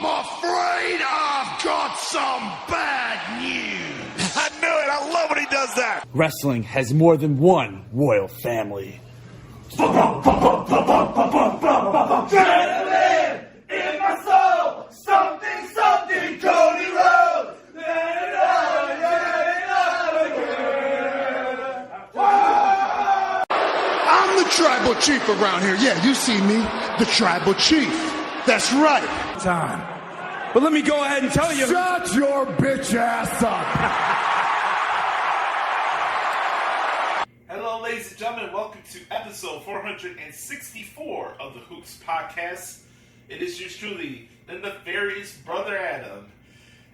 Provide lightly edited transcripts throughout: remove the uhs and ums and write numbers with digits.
I'm afraid I've got some bad news. I knew it. I love when he does that. Wrestling has more than one royal family. Adrenaline in my soul, something, something, Cody Rhodes. I'm the tribal chief around here. Yeah, you see me, the tribal chief. That's right. Time. But let me go ahead and tell you. Shut your bitch ass up. Hello, ladies and gentlemen. Welcome to episode 464 of the Hoots Podcast. It is yours truly, the nefarious Brother Adam,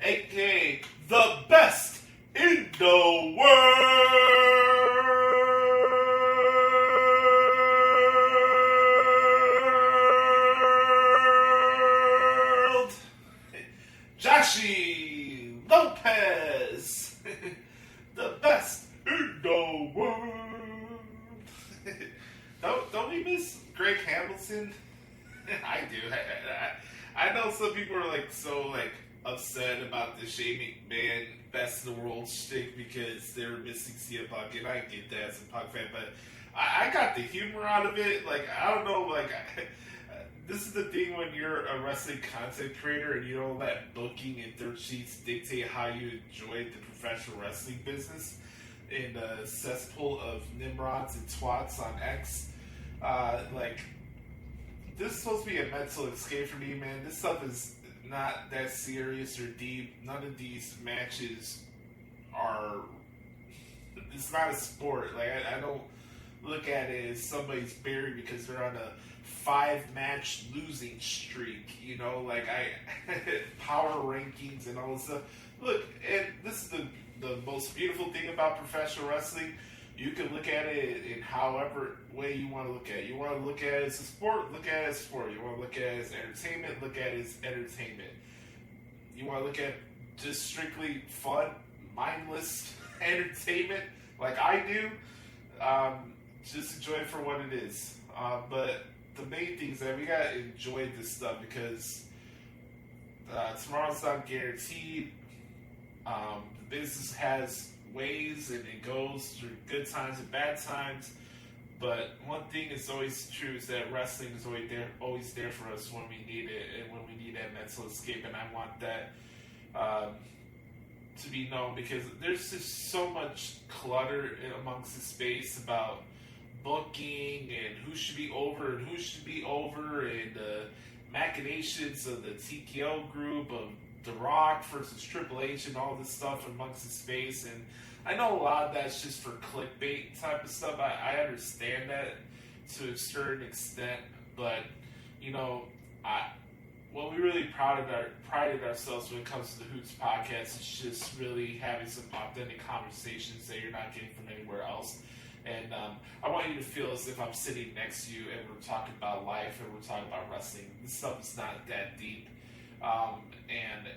a.k.a. the best in the world, Joshie Lopez, the best in the world. Don't we miss Greg Hamilton? I do. I know some people are so upset about the Shane McMahon best in the world shtick because they were missing CM Punk, and I get that as a Punk fan, but I got the humor out of it. I don't know, this is the thing when you're a wrestling content creator and you don't let booking and dirt sheets dictate how you enjoy the professional wrestling business in a cesspool of nimrods and twats on X. This is supposed to be a mental escape for me, man. This stuff is not that serious or deep. None of these matches are... It's not a sport. I don't look at it as somebody's buried because they're on a 5-match losing streak. Power rankings and all this stuff. Look, and this is the most beautiful thing about professional wrestling. You can look at it in however way you want to look at it. You want to look at it as a sport, look at it as sport. You want to look at it as entertainment, look at it as entertainment. You want to look at just strictly fun, mindless entertainment like I do, just enjoy it for what it is. But the main thing is that we got to enjoy this stuff because tomorrow's not guaranteed. The business has ways and it goes through good times and bad times, but one thing is always true is that wrestling is always there for us when we need it and when we need that mental escape, and I want that to be known because there's just so much clutter amongst the space about booking and who should be over and who should be over and the machinations of the TKO group of The Rock versus Triple H and all this stuff amongst the space, and I know a lot of that's just for clickbait type of stuff. I understand that to a certain extent, but what we really prided ourselves when it comes to the Hoots Podcast is just really having some authentic conversations that you're not getting from anywhere else. And I want you to feel as if I'm sitting next to you and we're talking about life and we're talking about wrestling. This stuff is not that deep. And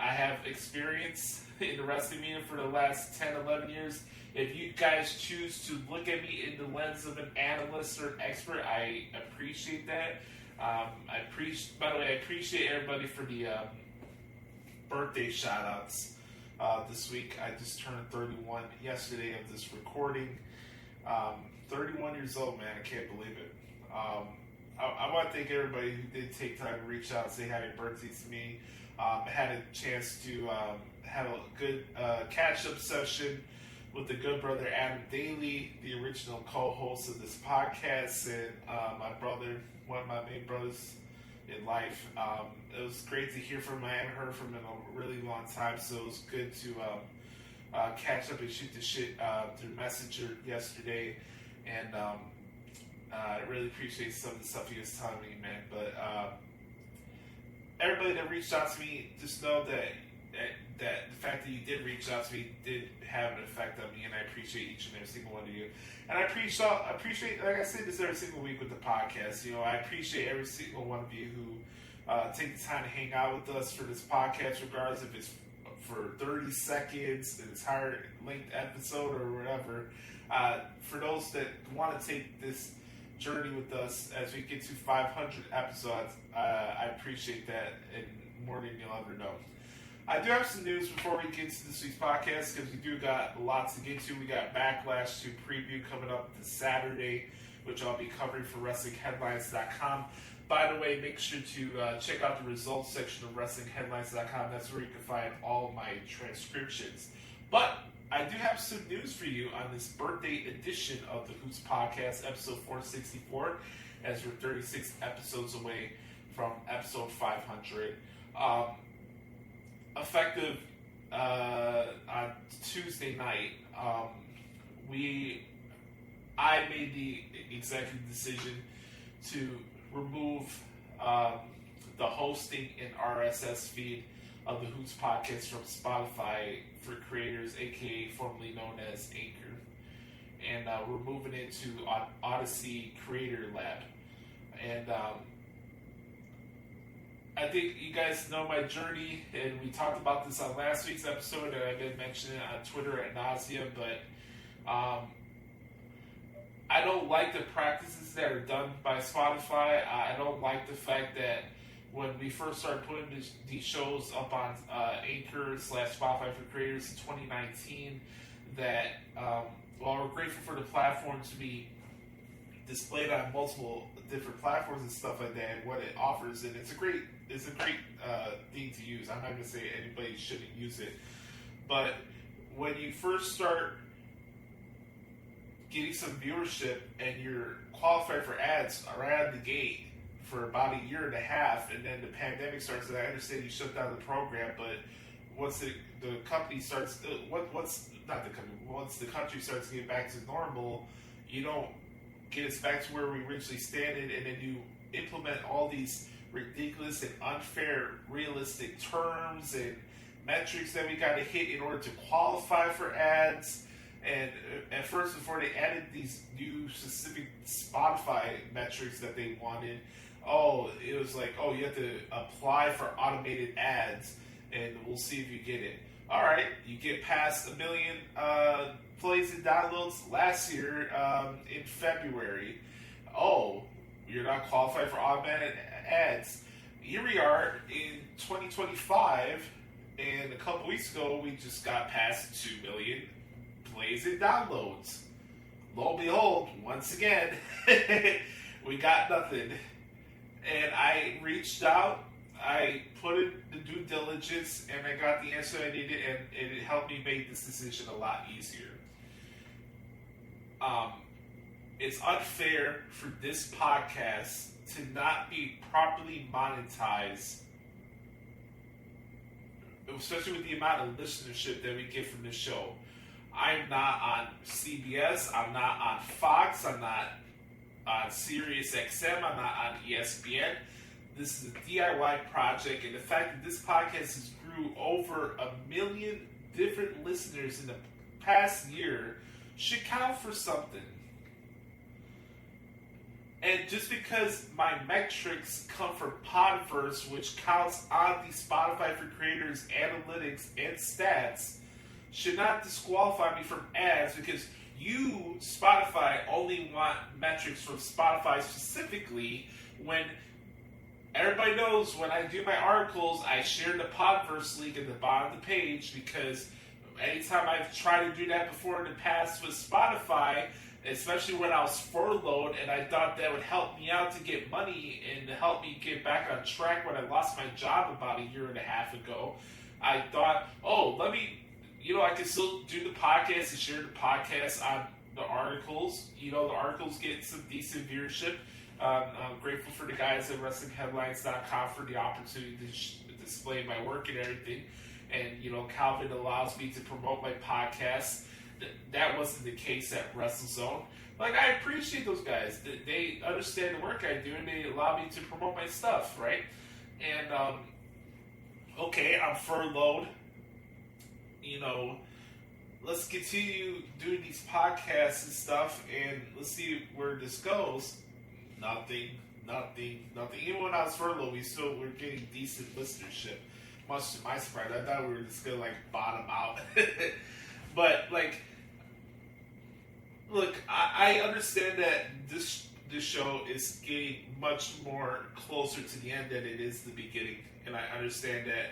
I have experience in the wrestling media for the last 10, 11 years. If you guys choose to look at me in the lens of an analyst or an expert, I appreciate that. By the way, I appreciate everybody for the birthday shout-outs this week. I just turned 31 yesterday of this recording. 31 years old, man. I can't believe it. I want to thank everybody who did take time to reach out and say happy birthday to me. I had a chance to have a good catch-up session with the good brother Adam Daly, the original co-host of this podcast, and my brother, one of my main brothers in life. It was great to hear from him. I haven't heard from him in a really long time, so it was good to catch up and shoot the shit through Messenger yesterday, and I really appreciate some of the stuff he was telling me, man. But everybody that reached out to me, just know that the fact that you did reach out to me did have an effect on me, and I appreciate each and every single one of you. And I appreciate, like I say this every single week with the podcast, I appreciate every single one of you who take the time to hang out with us for this podcast, regardless if it's for 30 seconds, an entire length episode or whatever. For those that want to take this journey with us as we get to 500 episodes. I appreciate that, and more than you'll ever know. I do have some news before we get to this week's podcast, because we do got lots to get to. We got Backlash to preview coming up this Saturday, which I'll be covering for WrestlingHeadlines.com. By the way, make sure to check out the results section of WrestlingHeadlines.com. That's where you can find all my transcriptions. But I do have some news for you on this birthday edition of the Hoots Podcast, episode 464, as we're 36 episodes away from episode 500. Effective on Tuesday night, I made the executive decision to remove the hosting and RSS feed of the Hoots Podcast from Spotify for Creators, aka formerly known as Anchor, and we're moving it to Odyssey Creator Lab. And I think you guys know my journey, and we talked about this on last week's episode, and I've been mentioning it on Twitter ad nauseum, but I don't like the practices that are done by Spotify. I don't like the fact that when we first started putting these shows up on Anchor/Spotify for Creators in 2019, that while we're grateful for the platform to be displayed on multiple different platforms and stuff like that, and what it offers, and it's a great thing to use. I'm not going to say anybody shouldn't use it, but when you first start getting some viewership and you're qualified for ads right out of the gate for about a year and a half, and then the pandemic starts, and I understand you shut down the program, but once the company starts, once the country starts to get back to normal, you don't get us back to where we originally started, and then you implement all these ridiculous and unfair realistic terms and metrics that we got to hit in order to qualify for ads. And at first, before they added these new specific Spotify metrics that they wanted, it was like, you have to apply for automated ads, and we'll see if you get it. All right, you get past 1 million plays and downloads last year in February. You're not qualified for automated ads. Here we are in 2025, and a couple weeks ago, we just got past 2 million plays and downloads. Lo and behold, once again, we got nothing. And I reached out, I put in the due diligence, and I got the answer I needed, and it helped me make this decision a lot easier. It's unfair for this podcast to not be properly monetized, especially with the amount of listenership that we get from this show. I'm not on CBS, I'm not on Fox, I'm not on Sirius XM, I'm not on ESPN. This is a DIY project, and the fact that this podcast has grew over 1 million different listeners in the past year should count for something. And just because my metrics come from Podverse, which counts on the Spotify for Creators analytics and stats, should not disqualify me from ads, because you, Spotify, only want metrics from Spotify specifically, when everybody knows when I do my articles, I share the Podverse link at the bottom of the page, because anytime I've tried to do that before in the past with Spotify, especially when I was furloughed, and I thought that would help me out to get money and to help me get back on track when I lost my job about 1.5 years ago, I thought, let me, I can still do the podcast and share the podcast on the articles. The articles get some decent viewership. I'm grateful for the guys at WrestlingHeadlines.com for the opportunity to display my work and everything. And, Calvin allows me to promote my podcast. That wasn't the case at WrestleZone. I appreciate those guys. They understand the work I do, and they allow me to promote my stuff, right? And, I'm furloughed. Let's continue doing these podcasts and stuff, and let's see where this goes. Nothing. Even when I was furloughed, we're getting decent listenership. Much to my surprise, I thought we were just gonna bottom out. But look, I understand that this show is getting much more closer to the end than it is the beginning. And I understand that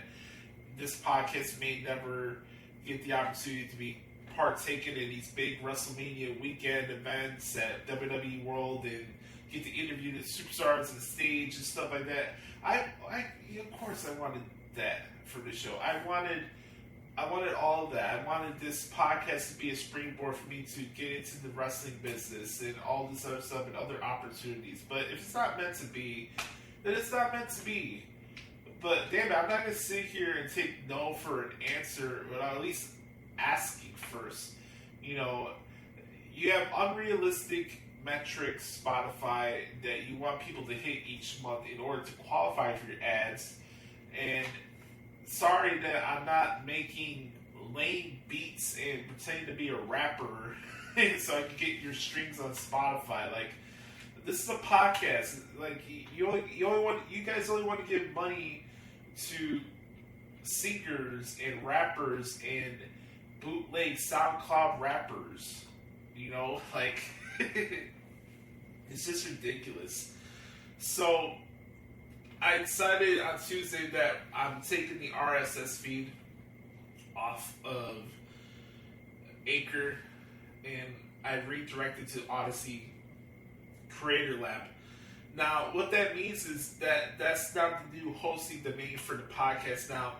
this podcast may never get the opportunity to be partaken in these big WrestleMania weekend events at WWE World and get to interview the superstars on the stage and stuff like that. Of course I wanted that for the show. I wanted all of that. I wanted this podcast to be a springboard for me to get into the wrestling business and all this other stuff and other opportunities. But if it's not meant to be, then it's not meant to be. But damn it, I'm not going to sit here and take no for an answer without at least asking first. You know, you have unrealistic metrics, Spotify, that you want people to hit each month in order to qualify for your ads. And sorry that I'm not making lame beats and pretending to be a rapper so I can get your streams on Spotify. Like, this is a podcast. Like, you guys only want to give money to singers and rappers and bootleg SoundCloud rappers. You know, like, it's just ridiculous. So I decided on Tuesday that I'm taking the RSS feed off of Anchor and I redirected to Odyssey Creator Lab. Now, what that means is that that's not the new hosting domain for the podcast. Now,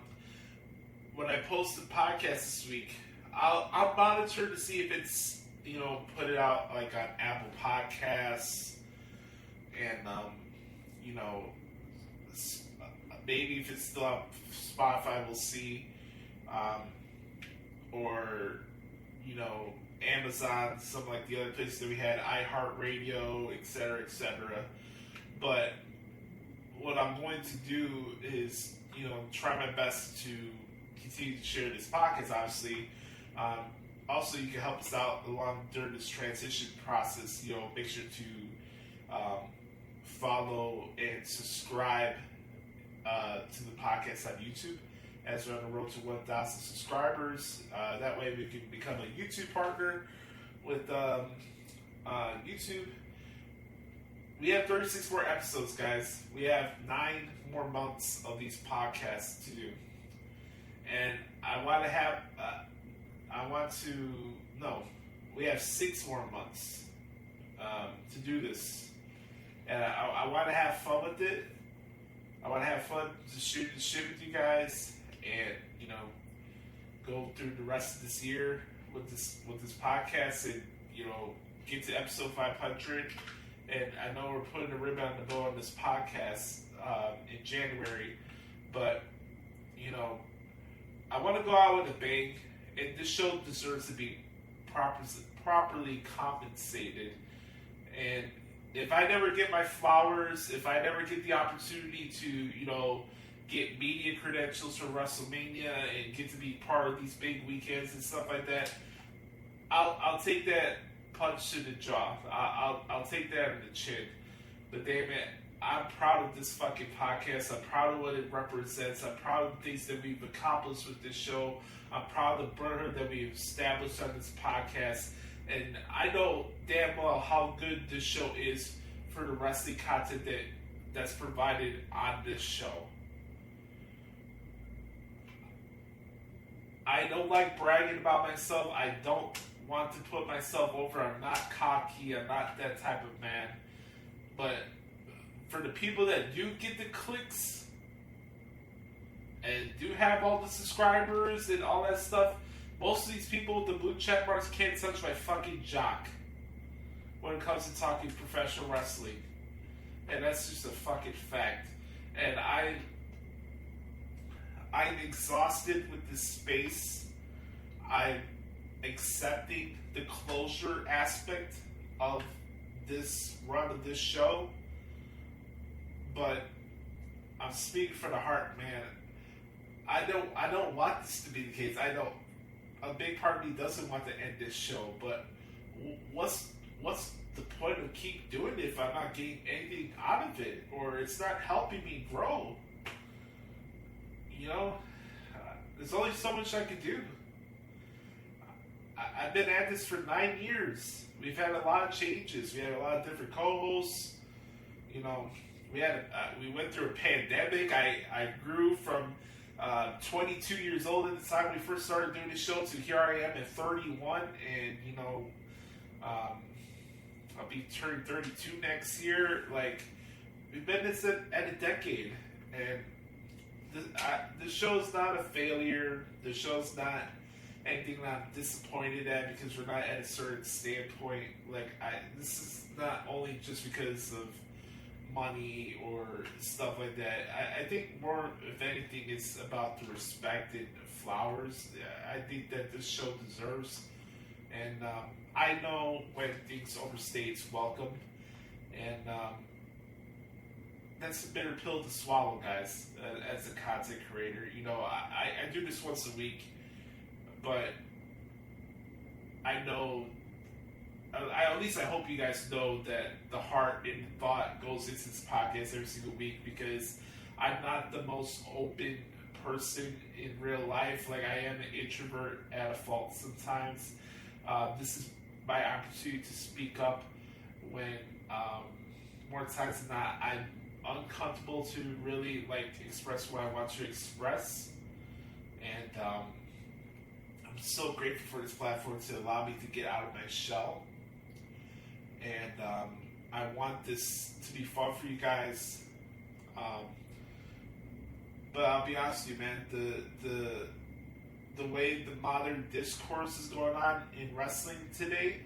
when I post the podcast this week, I'll monitor to see if it's, you know, put it out like on Apple Podcasts and, you know, maybe if it's still on Spotify, we'll see, or, you know, Amazon, some like the other places that we had, iHeartRadio, etc., etc. But what I'm going to do is, you know, try my best to continue to share this podcast, obviously. Also, you can help us out along during this transition process. You know, make sure to follow and subscribe to the podcast on YouTube as we're on the road to 1,000 subscribers. That way we can become a YouTube partner with YouTube. We have 36 more episodes, guys. We have 9 more months of these podcasts to do. And we have 6 more months to do this. And I want to have fun with it. I want to have fun to shoot the shit with you guys and, you know, go through the rest of this year with this podcast and, you know, get to episode 500. And I know we're putting a ribbon on the bow on this podcast in January, but, you know, I want to go out with a bang, and this show deserves to be properly compensated. And if I never get my flowers, if I never get the opportunity to, you know, get media credentials for WrestleMania and get to be part of these big weekends and stuff like that, I'll take that punch to the jaw. I'll take that in the chin. But damn it, I'm proud of this fucking podcast. I'm proud of what it represents. I'm proud of the things that we've accomplished with this show. I'm proud of the brotherhood that we've established on this podcast. And I know damn well how good this show is for the wrestling content that's provided on this show. I don't like bragging about myself. I don't want to put myself over. I'm not cocky. I'm not that type of man. But for the people that do get the clicks and do have all the subscribers and all that stuff, most of these people with the blue check marks can't touch my fucking jock when it comes to talking professional wrestling. And that's just a fucking fact. And I'm exhausted with this space. I'm accepting the closure aspect of this run of this show. But I'm speaking from the heart, man. I don't want this to be the case. I know a big part of me doesn't want to end this show, but what's the point of keep doing it if I'm not getting anything out of it, or it's not helping me grow? You know, there's only so much I can do. I've been at this for 9 years. We've had a lot of changes. We had a lot of different co-hosts. You know, we went through a pandemic. I grew from 22 years old at the time we first started doing the show to here I am at 31, and you know, I'll be turning 32 next year. Like, we've been this at a decade, and the show's not a failure. The show's not anything that I'm disappointed at because we're not at a certain standpoint. Like, this is not only just because of money or stuff like that. I think more, if anything, it's about the respect and flowers I think that this show deserves. And I know when things overstay, it's welcome. And that's a bitter pill to swallow, guys, as a content creator. You know, I do this once a week, but I know, at least I hope you guys know that the heart and thought goes into this podcast every single week, because I'm not the most open person in real life. Like, I am an introvert at a fault sometimes. This is my opportunity to speak up when more times than not I'm uncomfortable to really like express what I want to express. And I'm so grateful for this platform to allow me to get out of my shell. And I want this to be fun for you guys. But I'll be honest with you, man, the way the modern discourse is going on in wrestling today,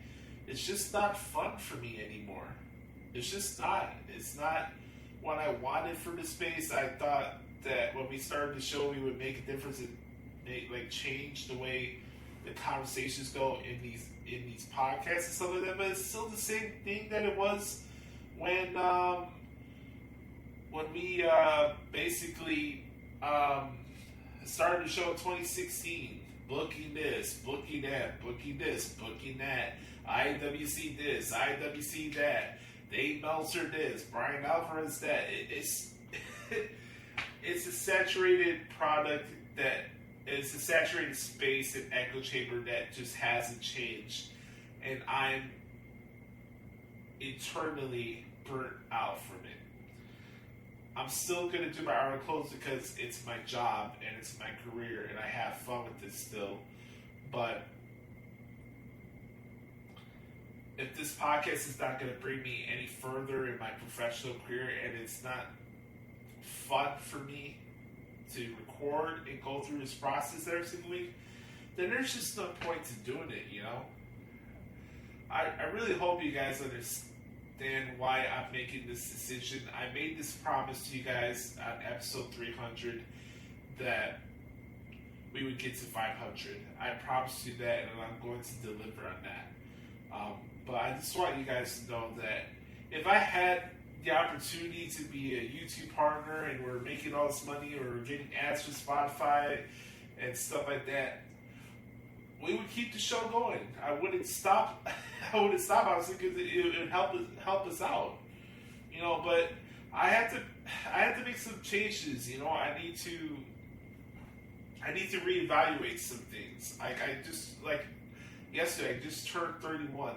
it's just not fun for me anymore. It's just not. It's not what I wanted for the space. I thought that when we started the show, we would make a difference and change the way the conversations go in these podcasts and stuff like that. But it's still the same thing that it was when we basically started the show in 2016. Booking this, booking that, booking this, booking that. IWC this, IWC that. Dave Meltzer this, Brian Alvarez that. It's a saturated product that is a saturated space and echo chamber that just hasn't changed. And I'm eternally burnt out from it. I'm still going to do my articles because it's my job and it's my career and I have fun with this still. But if this podcast is not going to bring me any further in my professional career and it's not fun for me to record and go through this process every single week, then there's just no point to doing it, you know? I really hope you guys understand why I'm making this decision. I made this promise to you guys on episode 300 that we would get to 500. I promised you that, and I'm going to deliver on that. But I just want you guys to know that if I had the opportunity to be a YouTube partner and we're making all this money or we're getting ads for Spotify and stuff like that, we would keep the show going. I wouldn't stop. Obviously, because it would help us out, you know. But I had to make some changes. You know, I need to reevaluate some things. I just, like yesterday, I just turned 31.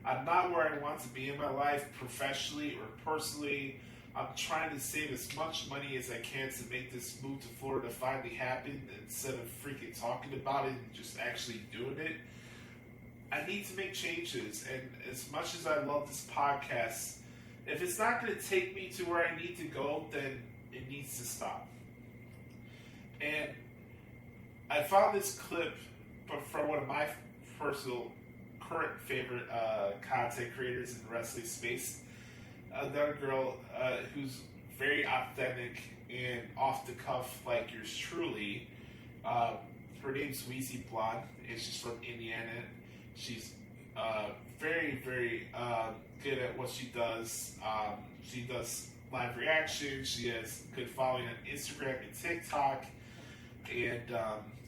I'm not where I want to be in my life, professionally or personally. I'm trying to save as much money as I can to make this move to Florida finally happen instead of freaking talking about it and just actually doing it. I need to make changes, and as much as I love this podcast, if it's not going to take me to where I need to go, then it needs to stop. And I found this clip from one of my personal current favorite content creators in the wrestling space. Another girl who's very authentic and off the cuff, like yours truly. Her name's Weezy Blonde, and she's from Indiana. She's very, very good at what she does. She does live reactions. She has good following on Instagram and TikTok. And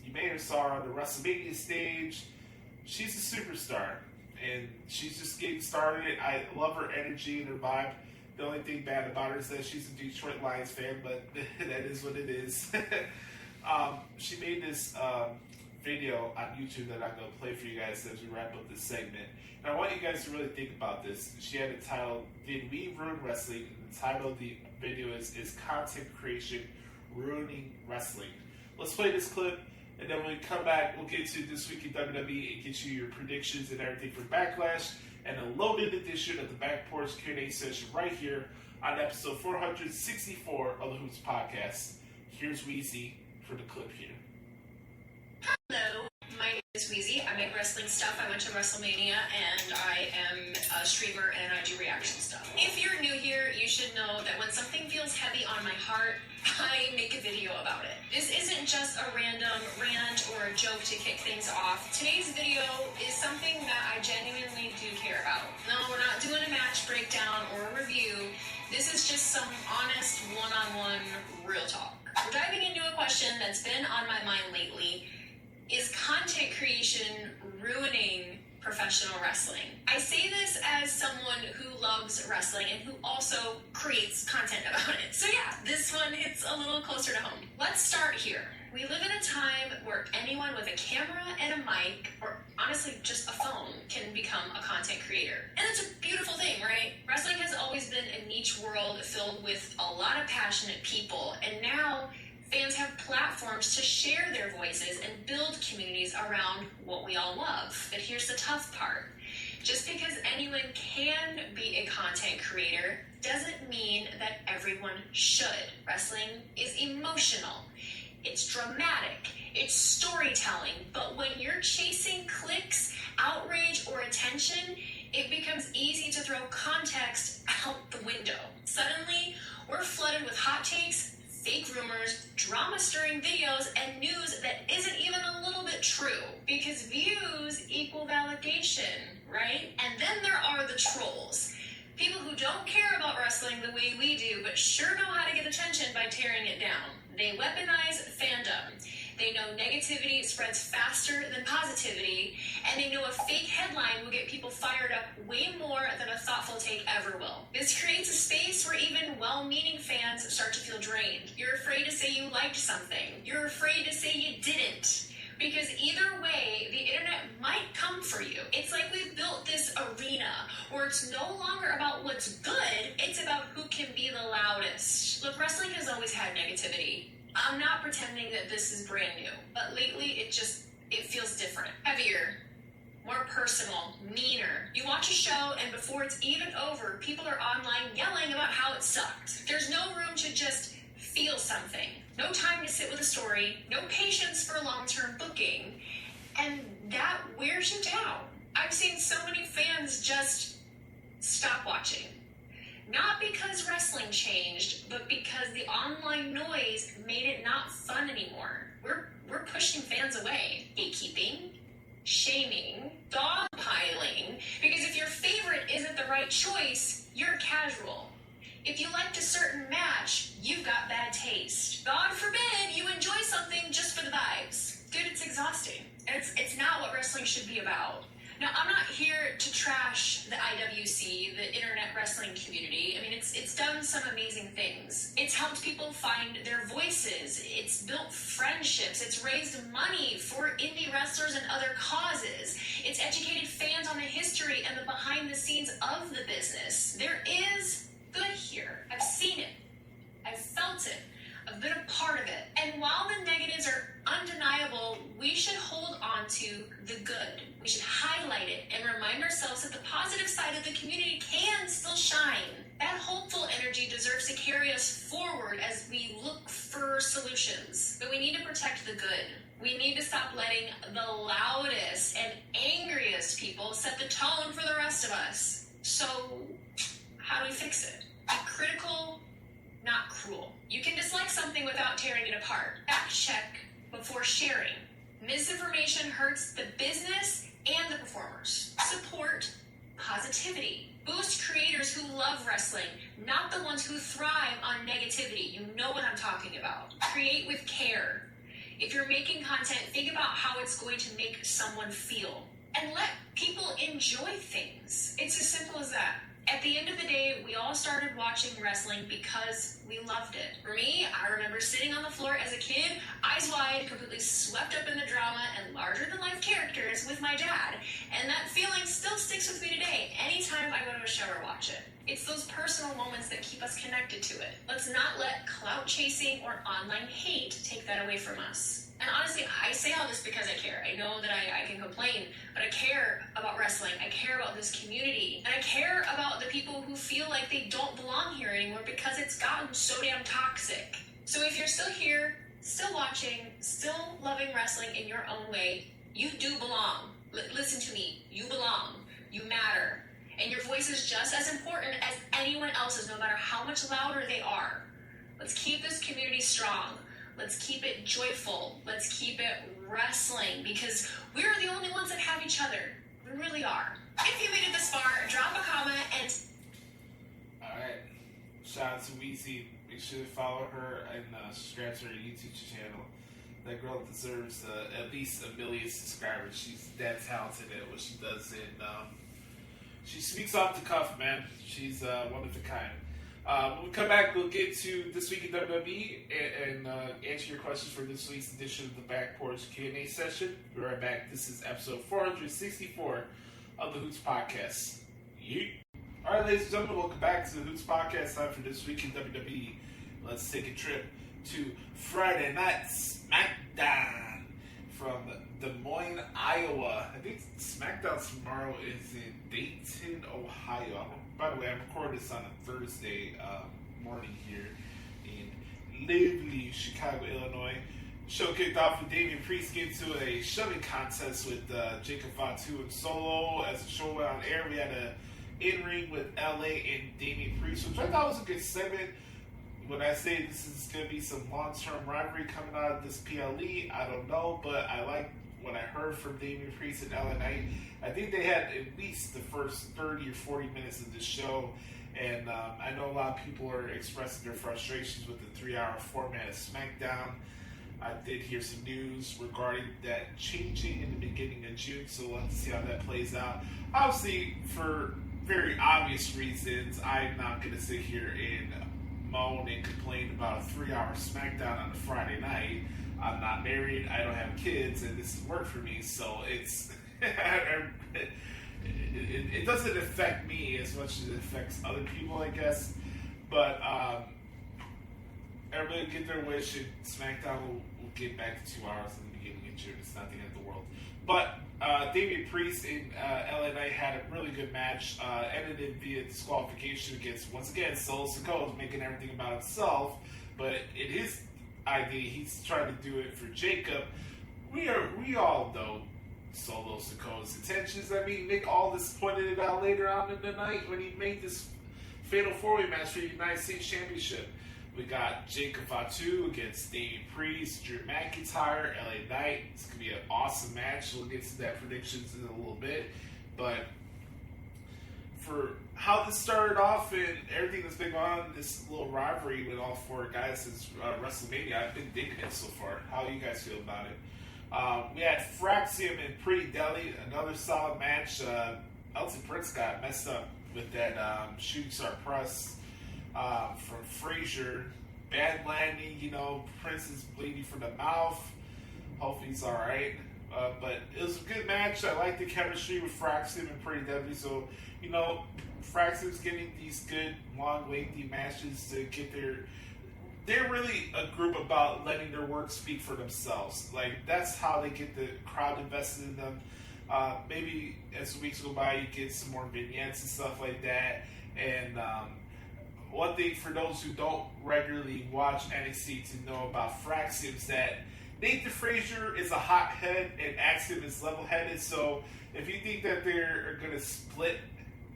you may have saw her on the WrestleMania stage. She's a superstar, and she's just getting started. I love her energy and her vibe. The only thing bad about her is that she's a Detroit Lions fan, but that is what it is. She made this video on YouTube that I'm going to play for you guys as we wrap up this segment. And I want you guys to really think about this. She had it titled, Did We Ruin Wrestling? And the title of the video is Content Creation Ruining Wrestling? Let's play this clip, and then when we come back, we'll get to This Week in WWE and get you your predictions and everything for Backlash and a loaded edition of the Back Porch Q&A session right here on episode 464 of the Hoots Podcast. Here's Weezy for the clip here. Hello, my name is Weezy. I make wrestling stuff. I went to WrestleMania, and I am a streamer, and I do reaction stuff. If you're new here, you should know that when something feels heavy on my heart, I make a video about it. This isn't just a random rant or a joke to kick things off. Today's video is something that I genuinely do care about. No, we're not doing a match breakdown or a review. This is just some honest one-on-one real talk. We're diving into a question that's been on my mind lately. Is content creation ruining professional wrestling? I say this as someone who loves wrestling and who also creates content about it. So yeah, this one hits a little closer to home. Let's start here. We live in a time where anyone with a camera and a mic, or honestly just a phone, can become a content creator. And it's a beautiful thing, right? Wrestling has always been a niche world filled with a lot of passionate people, and now fans have platforms to share their voices and build communities around what we all love. But here's the tough part. Just because anyone can be a content creator doesn't mean that everyone should. Wrestling is emotional. It's dramatic. It's storytelling. But when you're chasing clicks, outrage, or attention, it becomes easy to throw context out the window. Suddenly, we're flooded with hot takes, fake rumors, drama-stirring videos, and news that isn't even a little bit true. Because views equal validation, right? And then there are the trolls. People who don't care about wrestling the way we do, but sure know how to get attention by tearing it down. They weaponize fandom. They know negativity spreads faster than positivity, and they know a fake headline will get people fired up way more than a thoughtful take ever will. This creates a space where even well-meaning fans start to feel drained. You're afraid to say you liked something. You're afraid to say you didn't. Because either way, the internet might come for you. It's like we've built this arena where it's no longer about what's good, it's about who can be the loudest. Look, wrestling has always had negativity. I'm not pretending that this is brand new, but lately it feels different. Heavier, more personal, meaner. You watch a show and before it's even over, people are online yelling about how it sucked. There's no room to just feel something. No time to sit with a story, no patience for long-term booking, and that wears you down. I've seen so many fans just stop watching. Not because wrestling changed, but because the online noise made it not fun anymore. We're pushing fans away. Gatekeeping, shaming, dogpiling, because if your favorite isn't the right choice, you're casual. If you liked a certain match, you've got bad taste. God forbid you enjoy something just for the vibes. Dude, it's exhausting. It's not what wrestling should be about. Now, I'm not here to trash the IWC, the internet wrestling community. I mean, it's done some amazing things. It's helped people find their voices. It's built friendships. It's raised money for indie wrestlers and other causes. It's educated fans on the history and the behind the scenes of the business. There is good here. I've seen it. I've felt it. I've been a part of it. And while the negatives are undeniable, we should hold on to the good. We should highlight it and remind ourselves that the positive side of the community can still shine. That hopeful energy deserves to carry us forward as we look for solutions. But we need to protect the good. We need to stop letting the loudest and angriest people set the tone for the rest of us. So, how do we fix it? Be critical, not cruel. You can dislike something without tearing it apart. Fact check before sharing. Misinformation hurts the business and the performers. Support positivity. Boost creators who love wrestling, not the ones who thrive on negativity. You know what I'm talking about. Create with care. If you're making content, think about how it's going to make someone feel. And let people enjoy things. It's as simple as that. At the end of the day, we all started watching wrestling because we loved it. For me, I remember sitting on the floor as a kid, eyes wide, completely swept up in the drama and larger-than-life characters with my dad. And that feeling still sticks with me today, anytime I go to a show or watch it. It's those personal moments that keep us connected to it. Let's not let clout chasing or online hate take that away from us. And honestly, I say all this because I care. I know that I can complain, but I care about wrestling. I care about this community. And I care about the people who feel like they don't belong here anymore because it's gotten so damn toxic. So if you're still here, still watching, still loving wrestling in your own way, you do belong. Listen to me. You belong. You matter. And your voice is just as important as anyone else's, no matter how much louder they are. Let's keep this community strong. Let's keep it joyful. Let's keep it wrestling because we're the only ones that have each other. We really are. If you made it this far, drop a comment and... Alright. Shout out to Weezy. Make sure to follow her and subscribe to her YouTube channel. That girl deserves at least 1 million subscribers. She's that talented at what she does, and she speaks off the cuff, man. She's one of a kind. When we come back, we'll get to This Week in WWE and answer your questions for this week's edition of the Back Porch Q&A session. We'll be right back. This is episode 464 of the Hoots Podcast. Yeet. All right, ladies and gentlemen, welcome back to the Hoots Podcast. Time for This Week in WWE. Let's take a trip to Friday Night SmackDown from Des Moines, Iowa. I think SmackDown tomorrow is in Dayton, Ohio. By the way, I'm recording this on a Thursday morning here in lovely Chicago, Illinois. Show kicked off with Damian Priest getting to a shoving contest with Jacob Fatu and Solo. As the show went on air, we had an in-ring with LA and Damian Priest, which I thought was a good segment. When I say this is going to be some long-term rivalry coming out of this PLE, I don't know, but I like what I heard from Damian Priest and LA Knight. I think they had at least the first 30 or 40 minutes of the show, and I know a lot of people are expressing their frustrations with the 3-hour format of SmackDown. I did hear some news regarding that changing in the beginning of June, so we'll have to see how that plays out. Obviously, for very obvious reasons, I'm not going to sit here and moan and complain about a 3-hour SmackDown on a Friday night. I'm not married, I don't have kids, and this is work for me, so it's it doesn't affect me as much as it affects other people, I guess. But everybody get their wish, and SmackDown will get back to 2 hours in the beginning of June. It's not the end of the world. But Damian Priest and LA Knight had a really good match. Ended in via disqualification against, once again, Solo Sikoa, making everything about himself. But in his idea, he's trying to do it for Jacob. We all know Solo Sikoa's intentions. I mean, Nick Aldis pointed it out later on in the night when he made this fatal 4-way match for the United States Championship. We got Jacob Fatu against Damian Priest, Drew McIntyre, LA Knight. It's going to be an awesome match. We'll get to that predictions in a little bit. But for how this started off and everything that's been going on, this little rivalry with all 4 guys since WrestleMania, I've been digging it so far. How do you guys feel about it? We had Fraxium and Pretty Deli, another solid match. Elton Prince got messed up with that shooting star press from Frazier. Bad landing, Prince is bleeding from the mouth. Hopefully he's alright. But it was a good match. I like the chemistry with Fraxium and Pretty Deli. So, Fraxium's getting these good, long, lengthy matches to get their... They're really a group about letting their work speak for themselves. Like, that's how they get the crowd invested in them. Maybe as the weeks go by, you get some more vignettes and stuff like that. And one thing for those who don't regularly watch NXT to know about Fraxium is that Nathan Frazier is a hothead and Axiom is level-headed. So if you think that they're going to split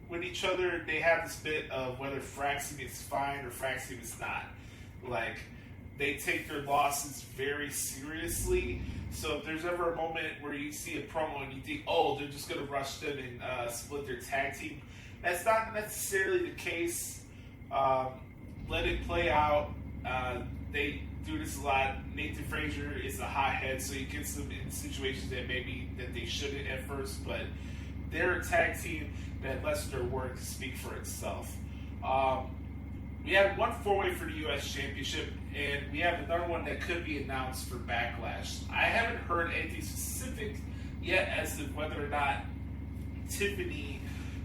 with each other, they have this bit of whether Fraxium is fine or Fraxium is not. Like, they take their losses very seriously. So if there's ever a moment where you see a promo and you think, oh, they're just going to rush them and split their tag team, that's not necessarily the case. Let it play out. They do this a lot. Nathan Frazier is a hothead, so he gets them in situations that maybe that they shouldn't at first, but they're a tag team that lets their work speak for itself. We had one 4-way for the U.S. Championship, and we have another one that could be announced for Backlash. I haven't heard anything specific yet as to whether or not Tiffany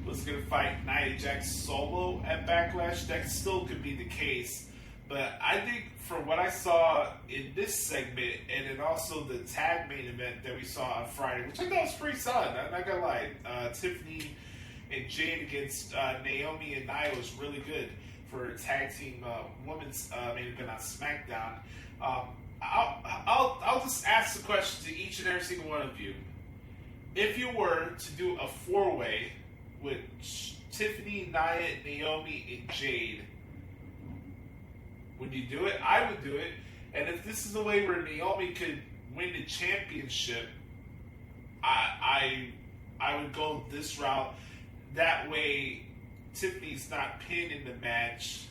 was going to fight Nia Jax solo at Backlash. That still could be the case. But I think from what I saw in this segment, and then also the tag main event that we saw on Friday, which I thought was pretty solid, I'm not going to lie, Tiffany and Jade against Naomi and Nia was really good for a tag team women's main event on SmackDown. I'll just ask the question to each and every single one of you. If you were to do a 4-way with Tiffany, Nia, Naomi, and Jade, would you do it? I would do it. And if this is a way where Naomi could win the championship, I would go this route. That way, Tiffany's not pinned in the match.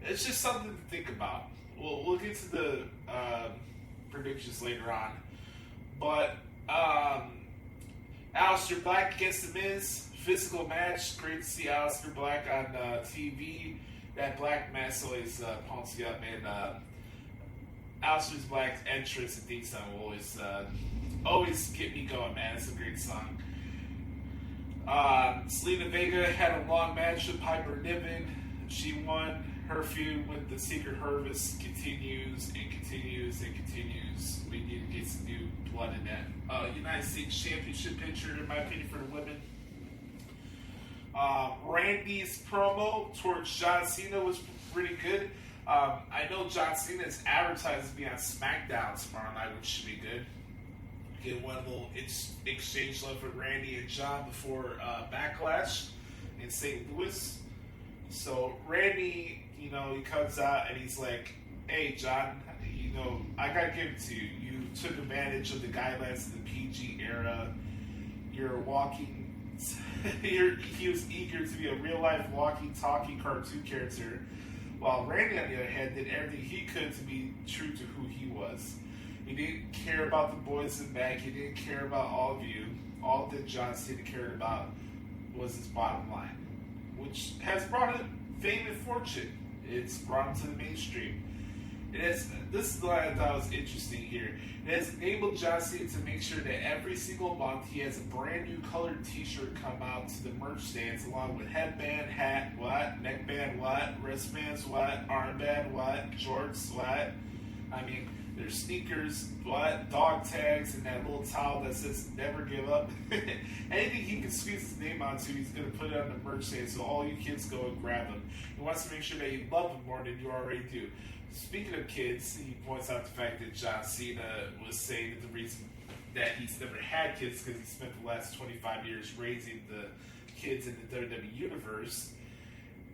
It's just something to think about. We'll get to the predictions later on. But Aleister Black against The Miz, physical match. Great to see Aleister Black on TV. That black mask always pumps you up, and Aleister Black's entrance and theme song will always get me going, man. It's a great song. Selena Vega had a long match with Piper Niven. She won. Her feud with the Secret Harvest continues and continues and continues. We need to get some new blood in that. United States Championship picture, in my opinion, for the women. Randy's promo towards John Cena was pretty good. I know John Cena is advertised to be on SmackDown tomorrow night, which should be good. Get one little exchange love with Randy and John before Backlash in St. Louis. So Randy, he comes out and he's like, "Hey, John, I gotta give it to you. You took advantage of the guidelines of the PG era. You're walking." He was eager to be a real-life, walking, talking cartoon character, while Randy, on the other hand, did everything he could to be true to who he was. He didn't care about the boys in the back. He didn't care about all of you. All that John Cena cared about was his bottom line, which has brought him fame and fortune. It's brought him to the mainstream. This is what I thought was interesting here. It has enabled John Cena to make sure that every single month he has a brand new colored t-shirt come out to the merch stands, along with headband, hat, what, neckband, what, wristbands, what, armband, what, shorts, what. I mean, there's sneakers, what, dog tags, and that little towel that says never give up. Anything he can squeeze his name onto, he's going to put it on the merch stand, so all you kids go and grab them. He wants to make sure that you love them more than you already do. Speaking of kids, he points out the fact that John Cena was saying that the reason that he's never had kids is because he spent the last 25 years raising the kids in the WWE universe.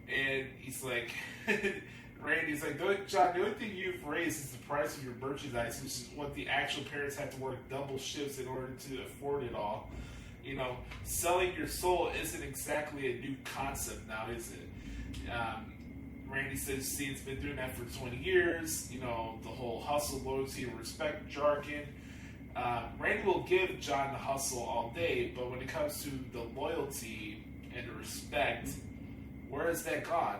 And he's like, Randy's like, John, the only thing you've raised is the price of your merchandise, which is what the actual parents have to work double shifts in order to afford it all. Selling your soul isn't exactly a new concept now, is it? Randy says Cena's been doing that for 20 years, the whole hustle, loyalty, and respect jargon. Randy will give John the hustle all day, but when it comes to the loyalty and the respect, where has that gone?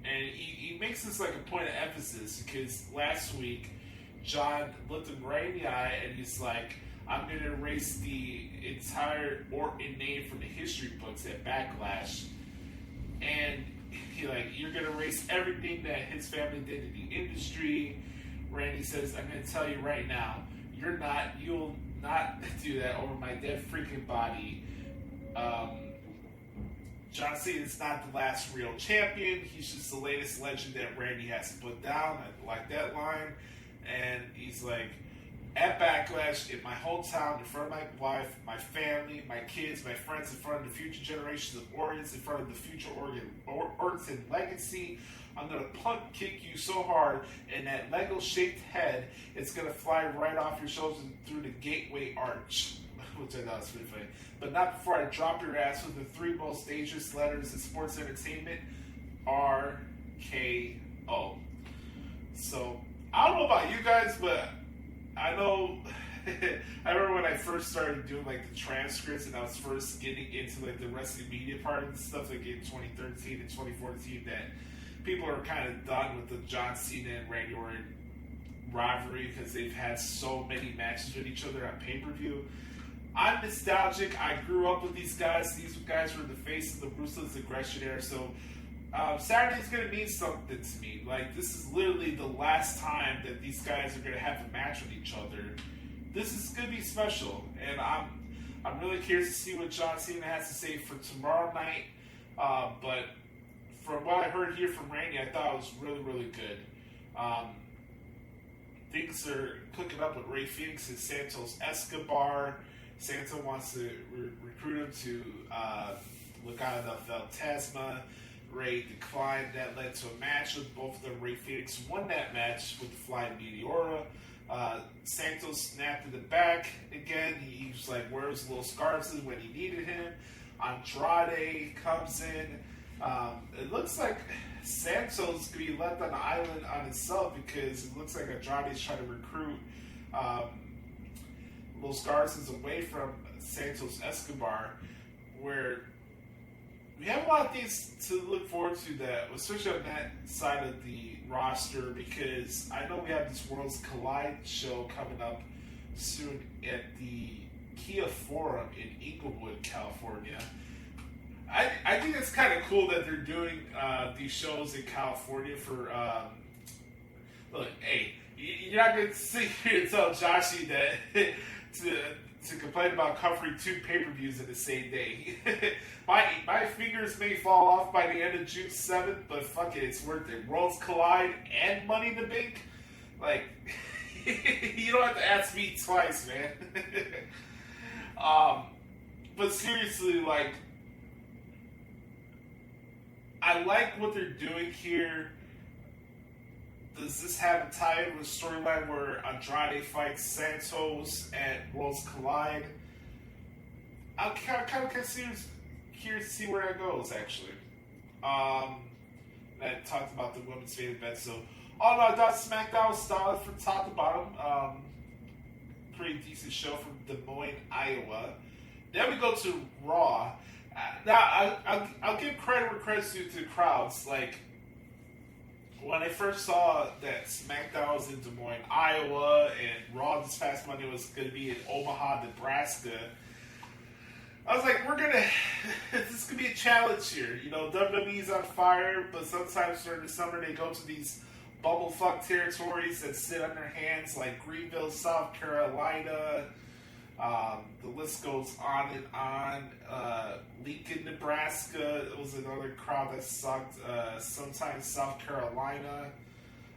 And he makes this like a point of emphasis, because last week, John looked him right in the eye and he's like, I'm going to erase the entire Orton name from the history books at Backlash. And you're going to erase everything that his family did in the industry. Randy says, I'm going to tell you right now, you'll not do that over my dead freaking body. John Cena is not the last real champion. He's just the latest legend that Randy has to put down. I like that line. And he's like, at Backlash, in my hometown, in front of my wife, my family, my kids, my friends, in front of the future generations of Orions, in front of the future Orton legacy, I'm going to punt kick you so hard, and that Lego-shaped head, it's going to fly right off your shoulders through the gateway arch, which I thought was pretty funny. But not before I drop your ass with the 3 most dangerous letters in sports entertainment, RKO. So, I don't know about you guys, but I know I remember when I first started doing like the transcripts and I was first getting into like the wrestling media part of the stuff, like in 2013 and 2014, that people are kind of done with the John Cena and Randy Orton rivalry because they've had so many matches with each other on pay-per-view. I'm nostalgic. I grew up with these guys. These guys were the face of the Ruthless Aggression era, so Saturday's going to mean something to me. Like, this is literally the last time that these guys are going to have a match with each other. This is going to be special, and I'm really curious to see what John Cena has to say for tomorrow night. But from what I heard here from Randy, I thought it was really, really good. Things are cooking up with Ray Phoenix and Santos Escobar. Santos wants to recruit him to Legado del Fantasma. Ray declined. That led to a match with both of them. Ray Phoenix won that match with the Flying Meteora. Santos snapped in the back again. He was like, where's Los Garza when he needed him? Andrade comes in. It looks like Santos could be left on the island on himself because it looks like Andrade's trying to recruit Los Garza's away from Santos Escobar, where we have a lot of things to look forward to, that, especially on that side of the roster, because I know we have this Worlds Collide show coming up soon at the Kia Forum in Inglewood, California. I think it's kind of cool that they're doing these shows in California for, look, hey, you're not going to sit here and tell Joshie that to complain about covering 2 pay-per-views in the same day. my fingers may fall off by the end of June 7th, but fuck it, it's worth it. Worlds Collide and Money in the Bank? Like, you don't have to ask me twice, man. But seriously, like, I like what they're doing here. Does this have a tie-in with a storyline where Andrade fights Santos at Worlds Collide? I'm kind of curious to see where that goes, actually. I talked about the women's main event, so all in all, I thought SmackDown was solid from top to bottom. Pretty decent show from Des Moines, Iowa. Then we go to Raw. Now, I'll give credit where credit's due to the crowds. Like, when I first saw that SmackDown was in Des Moines, Iowa, and Raw this past Monday was going to be in Omaha, Nebraska, I was like, this could be a challenge here. You know, WWE's on fire, but sometimes during the summer they go to these bumblefuck territories that sit on their hands, like Greenville, South Carolina. The list goes on and on. Lincoln, Nebraska, it was another crowd that sucked. Sometimes South Carolina.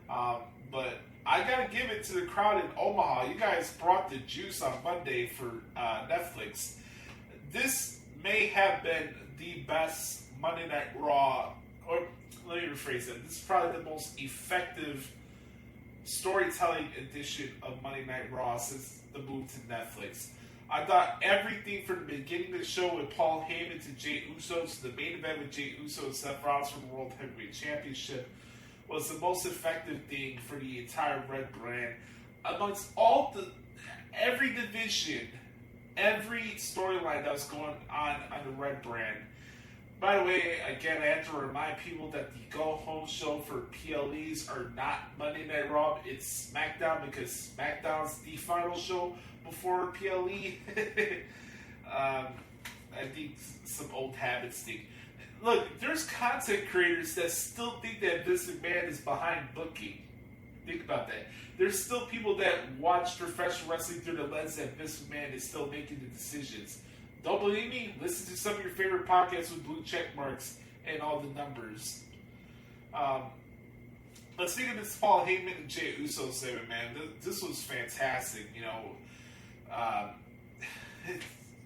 But I gotta give it to the crowd in Omaha. You guys brought the juice on Monday for Netflix. This may have been the best Monday Night Raw, or let me rephrase that. This is probably the most effective storytelling edition of Monday Night Raw since the move to Netflix. I thought everything from the beginning of the show with Paul Heyman to Jey Uso to the main event with Jey Uso and Seth Rollins for the World Heavyweight Championship was the most effective thing for the entire Red brand. Amongst every division, every storyline that was going on the Red brand. By the way, again, I have to remind people that the go-home show for PLEs are not Monday Night Raw. It's SmackDown, because SmackDown's the final show before PLE. I think some old habits think. Look, there's content creators that still think that Vince McMahon is behind booking. Think about that. There's still people that watch professional wrestling through the lens that Vince McMahon is still making the decisions. Don't believe me? Listen to some of your favorite podcasts with blue check marks and all the numbers. But speaking of this Paul Heyman and Jey Uso segment, man, this was fantastic. You know,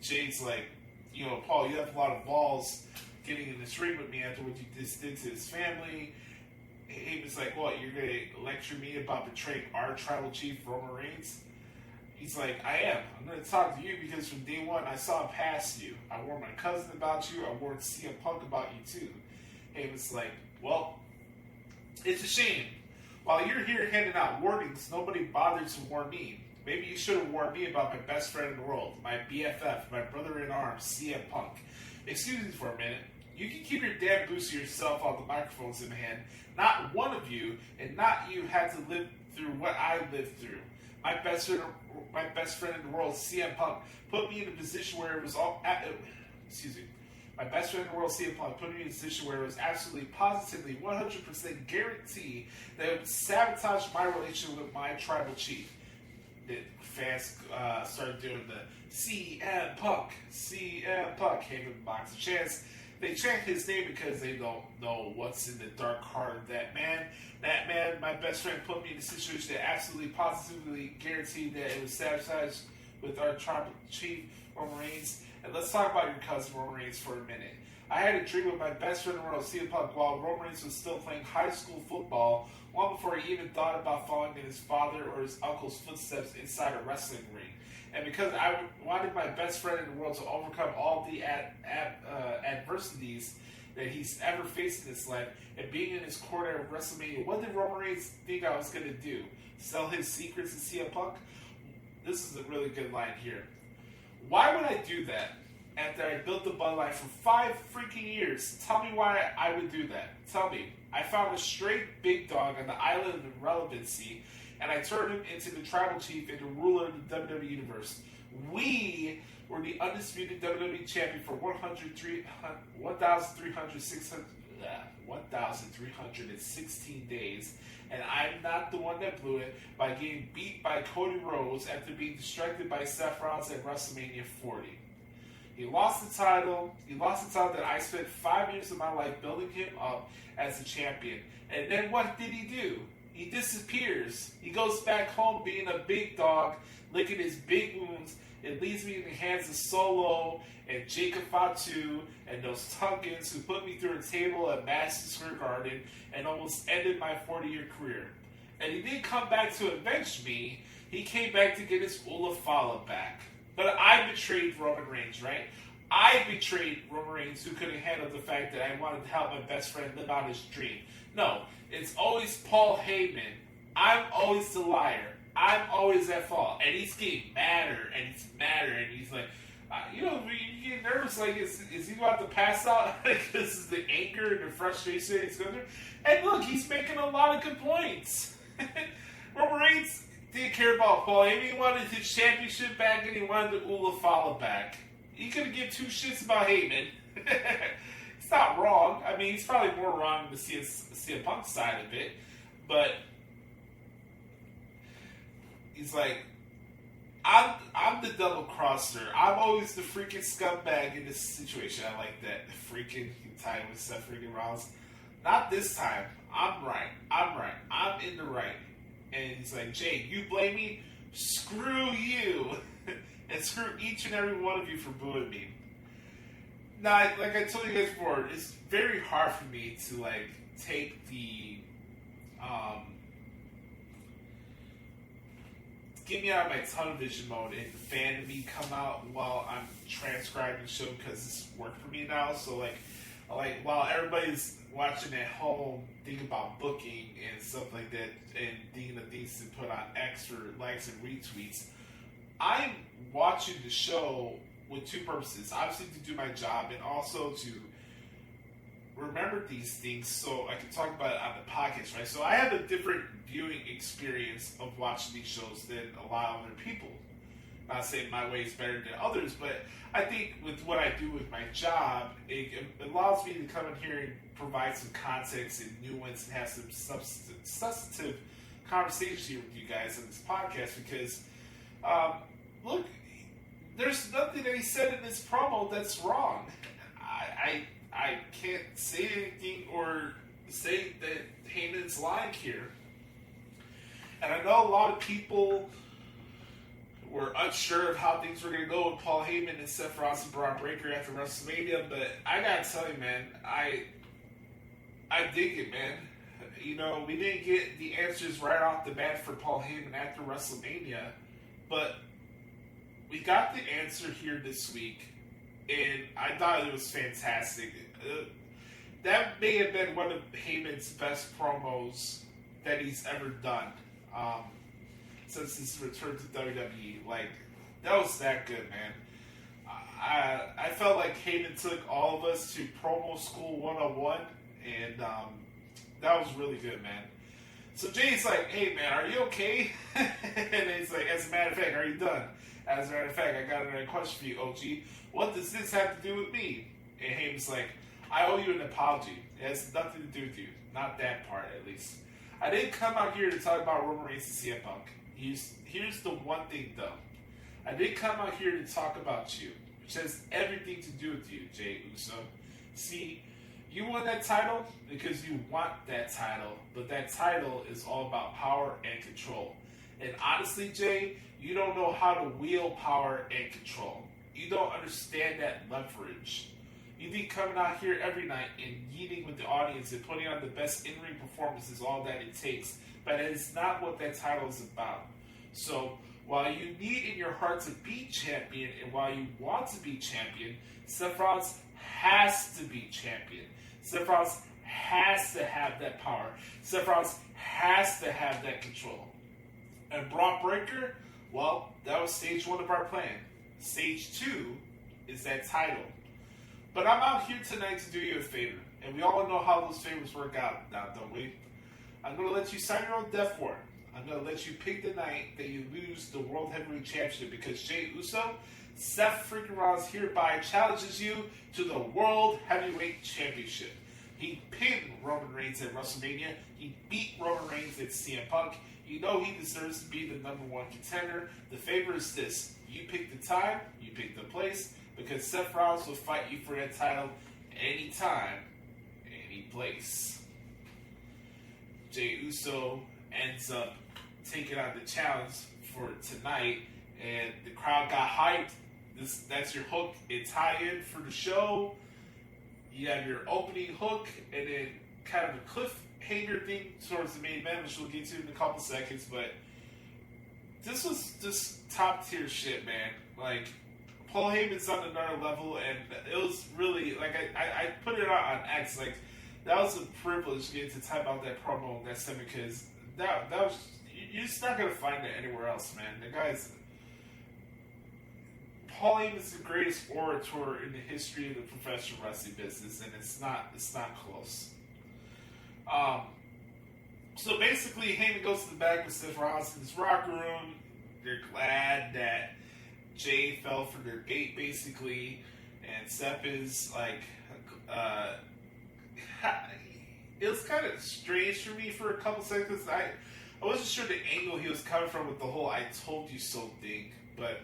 Jay's like, you know, Paul, you have a lot of balls getting in this ring with me after what you just did to his family. Heyman's like, what, you're going to lecture me about betraying our tribal chief, Roman Reigns? He's like, I am. I'm going to talk to you because from day one, I saw past you. I warned my cousin about you. I warned CM Punk about you, too. Heyman's like, well, it's a shame. While you're here handing out warnings, nobody bothered to warn me. Maybe you should have warned me about my best friend in the world, my BFF, my brother-in-arms, CM Punk. Excuse me for a minute. You can keep your damn boost yourself on the microphones in hand. Not one of you, and not you, had to live through what I lived through. My best friend in the world, CM Punk, put me in a position where it was My best friend in the world, CM Punk, put me in a position where it was absolutely, positively, 100% guaranteed that it would sabotage my relationship with my tribal chief. The fans started doing the CM Punk, Heyman box of chants. They chant his name because they don't know what's in the dark heart of that man. That man, my best friend, put me in a situation that absolutely, positively guaranteed that it was sabotaged with our tribal chief, Roman Reigns. And let's talk about your cousin, Roman Reigns, for a minute. I had a dream with my best friend in the world, CM Punk, while Roman Reigns was still playing high school football, long before he even thought about following in his father or his uncle's footsteps inside a wrestling ring. And because I wanted my best friend in the world to overcome all the adversities that he's ever faced in his life, and being in his corner of WrestleMania, what did Roman Reigns think I was going to do? Sell his secrets to CM Punk? This is a really good line here. Why would I do that after I built the bloodline for 5 freaking years? Tell me why I would do that. Tell me. I found a straight big dog on the island of irrelevancy, and I turned him into the tribal chief and the ruler of the WWE Universe. We were the undisputed WWE champion for 1,316 days, and I'm not the one that blew it by getting beat by Cody Rhodes after being distracted by Seth Rollins at WrestleMania 40. He lost the title. He lost the title that I spent 5 years of my life building him up as a champion. And then what did he do? He disappears. He goes back home being a big dog, licking his big wounds. It leaves me in the hands of Solo and Jacob Fatu and those Tunkins who put me through a table at Madison Square Garden and almost ended my 40-year career. And he didn't come back to avenge me. He came back to get his Ulafala back. But I betrayed Roman Reigns, right? I betrayed Roman Reigns, who couldn't handle the fact that I wanted to help my best friend live out his dream. No, it's always Paul Heyman. I'm always the liar. I'm always at fault. And he's getting madder, and he's like, you get nervous, like, is he about to pass out? Like, this is the anger and the frustration he's going through. And look, he's making a lot of good points. Roman Reigns didn't care about Paul Heyman. He wanted his championship back, and he wanted the Ulafala back. He couldn't give 2 shits about Heyman. It's not wrong. I mean, he's probably more wrong to see a Punk side of it. But he's like, I'm the double crosser. I'm always the freaking scumbag in this situation. I like that. Freaking time with Seth freaking Rollins. Not this time. I'm right. I'm in the right. And he's like, Jay, you blame me? Screw you. And screw each and every one of you for booing me. Now, like I told you guys before, it's very hard for me to, like, take the, get me out of my tunnel vision mode and the fan of me come out while I'm transcribing the show because it's work for me now. So, like while everybody's watching at home, thinking about booking and stuff like that, and thinking of things to put on X for likes and retweets, I'm watching the show with 2 purposes. Obviously to do my job, and also to remember these things so I can talk about it on the podcast, right? So I have a different viewing experience of watching these shows than a lot of other people. Not saying my way is better than others, but I think with what I do with my job, it allows me to come in here and provide some context and nuance and have some substantive conversations here with you guys on this podcast because, look, there's nothing that he said in this promo that's wrong. I can't say anything or say that Heyman's lying here. And I know a lot of people were unsure of how things were going to go with Paul Heyman and Seth Rollins and Braun Breaker after WrestleMania, but I gotta tell you, man, I dig it, man. You know, we didn't get the answers right off the bat for Paul Heyman after WrestleMania, but we got the answer here this week, and I thought it was fantastic. That may have been one of Heyman's best promos that he's ever done since his return to WWE. Like, that was that good, man. I felt like Heyman took all of us to promo school 101, and that was really good, man. So Jay's like, hey, man, are you okay? And he's like, as a matter of fact, are you done? As a matter of fact, I got another question for you, OG. What does this have to do with me? And Heyman's like, I owe you an apology. It has nothing to do with you. Not that part, at least. I didn't come out here to talk about Roman Reigns and CM Punk. Here's the one thing, though. I didn't come out here to talk about you, which has everything to do with you, Jey Uso. See, you won that title because you want that title, but that title is all about power and control. And honestly, Jay, you don't know how to wield power and control. You don't understand that leverage. You think coming out here every night and yeeting with the audience and putting on the best in-ring performance is all that it takes, but it's not what that title is about. So, while you need in your heart to be champion, and while you want to be champion, Seth Rollins has to be champion. Seth Rollins has to have that power. Seth Rollins has to have that control. And Braun Breaker, well, that was stage 1 of our plan. Stage 2 is that title. But I'm out here tonight to do you a favor. And we all know how those favors work out now, don't we? I'm going to let you sign your own death warrant. I'm going to let you pick the night that you lose the World Heavyweight Championship, because Jey Uso, Seth freaking Rollins hereby challenges you to the World Heavyweight Championship. He pinned Roman Reigns at WrestleMania. He beat Roman Reigns at CM Punk. You know he deserves to be the number 1 contender. The favor is this. You pick the time, you pick the place, because Seth Rollins will fight you for that title anytime, any place. Jey Uso ends up taking on the challenge for tonight, and the crowd got hyped. That's your hook and tie-in for the show. You have your opening hook, and then kind of a cliffhanger thing towards the main event, which we'll get to in a couple seconds. But this was just top tier shit, man. Like, Paul Heyman's on another level, and it was really, like, I put it out on X, like, that was a privilege getting to type out that promo in that time, because that was, you're just not going to find that anywhere else, man. The guy's, Paul Heyman's the greatest orator in the history of the professional wrestling business, and it's not close. So basically, Heyman goes to the back with Seth Rollins in his locker room. They're glad that Jay fell for their bait, basically, and Seth is like, it was kind of strange for me for a couple seconds. I wasn't sure the angle he was coming from with the whole "I told you so" thing, but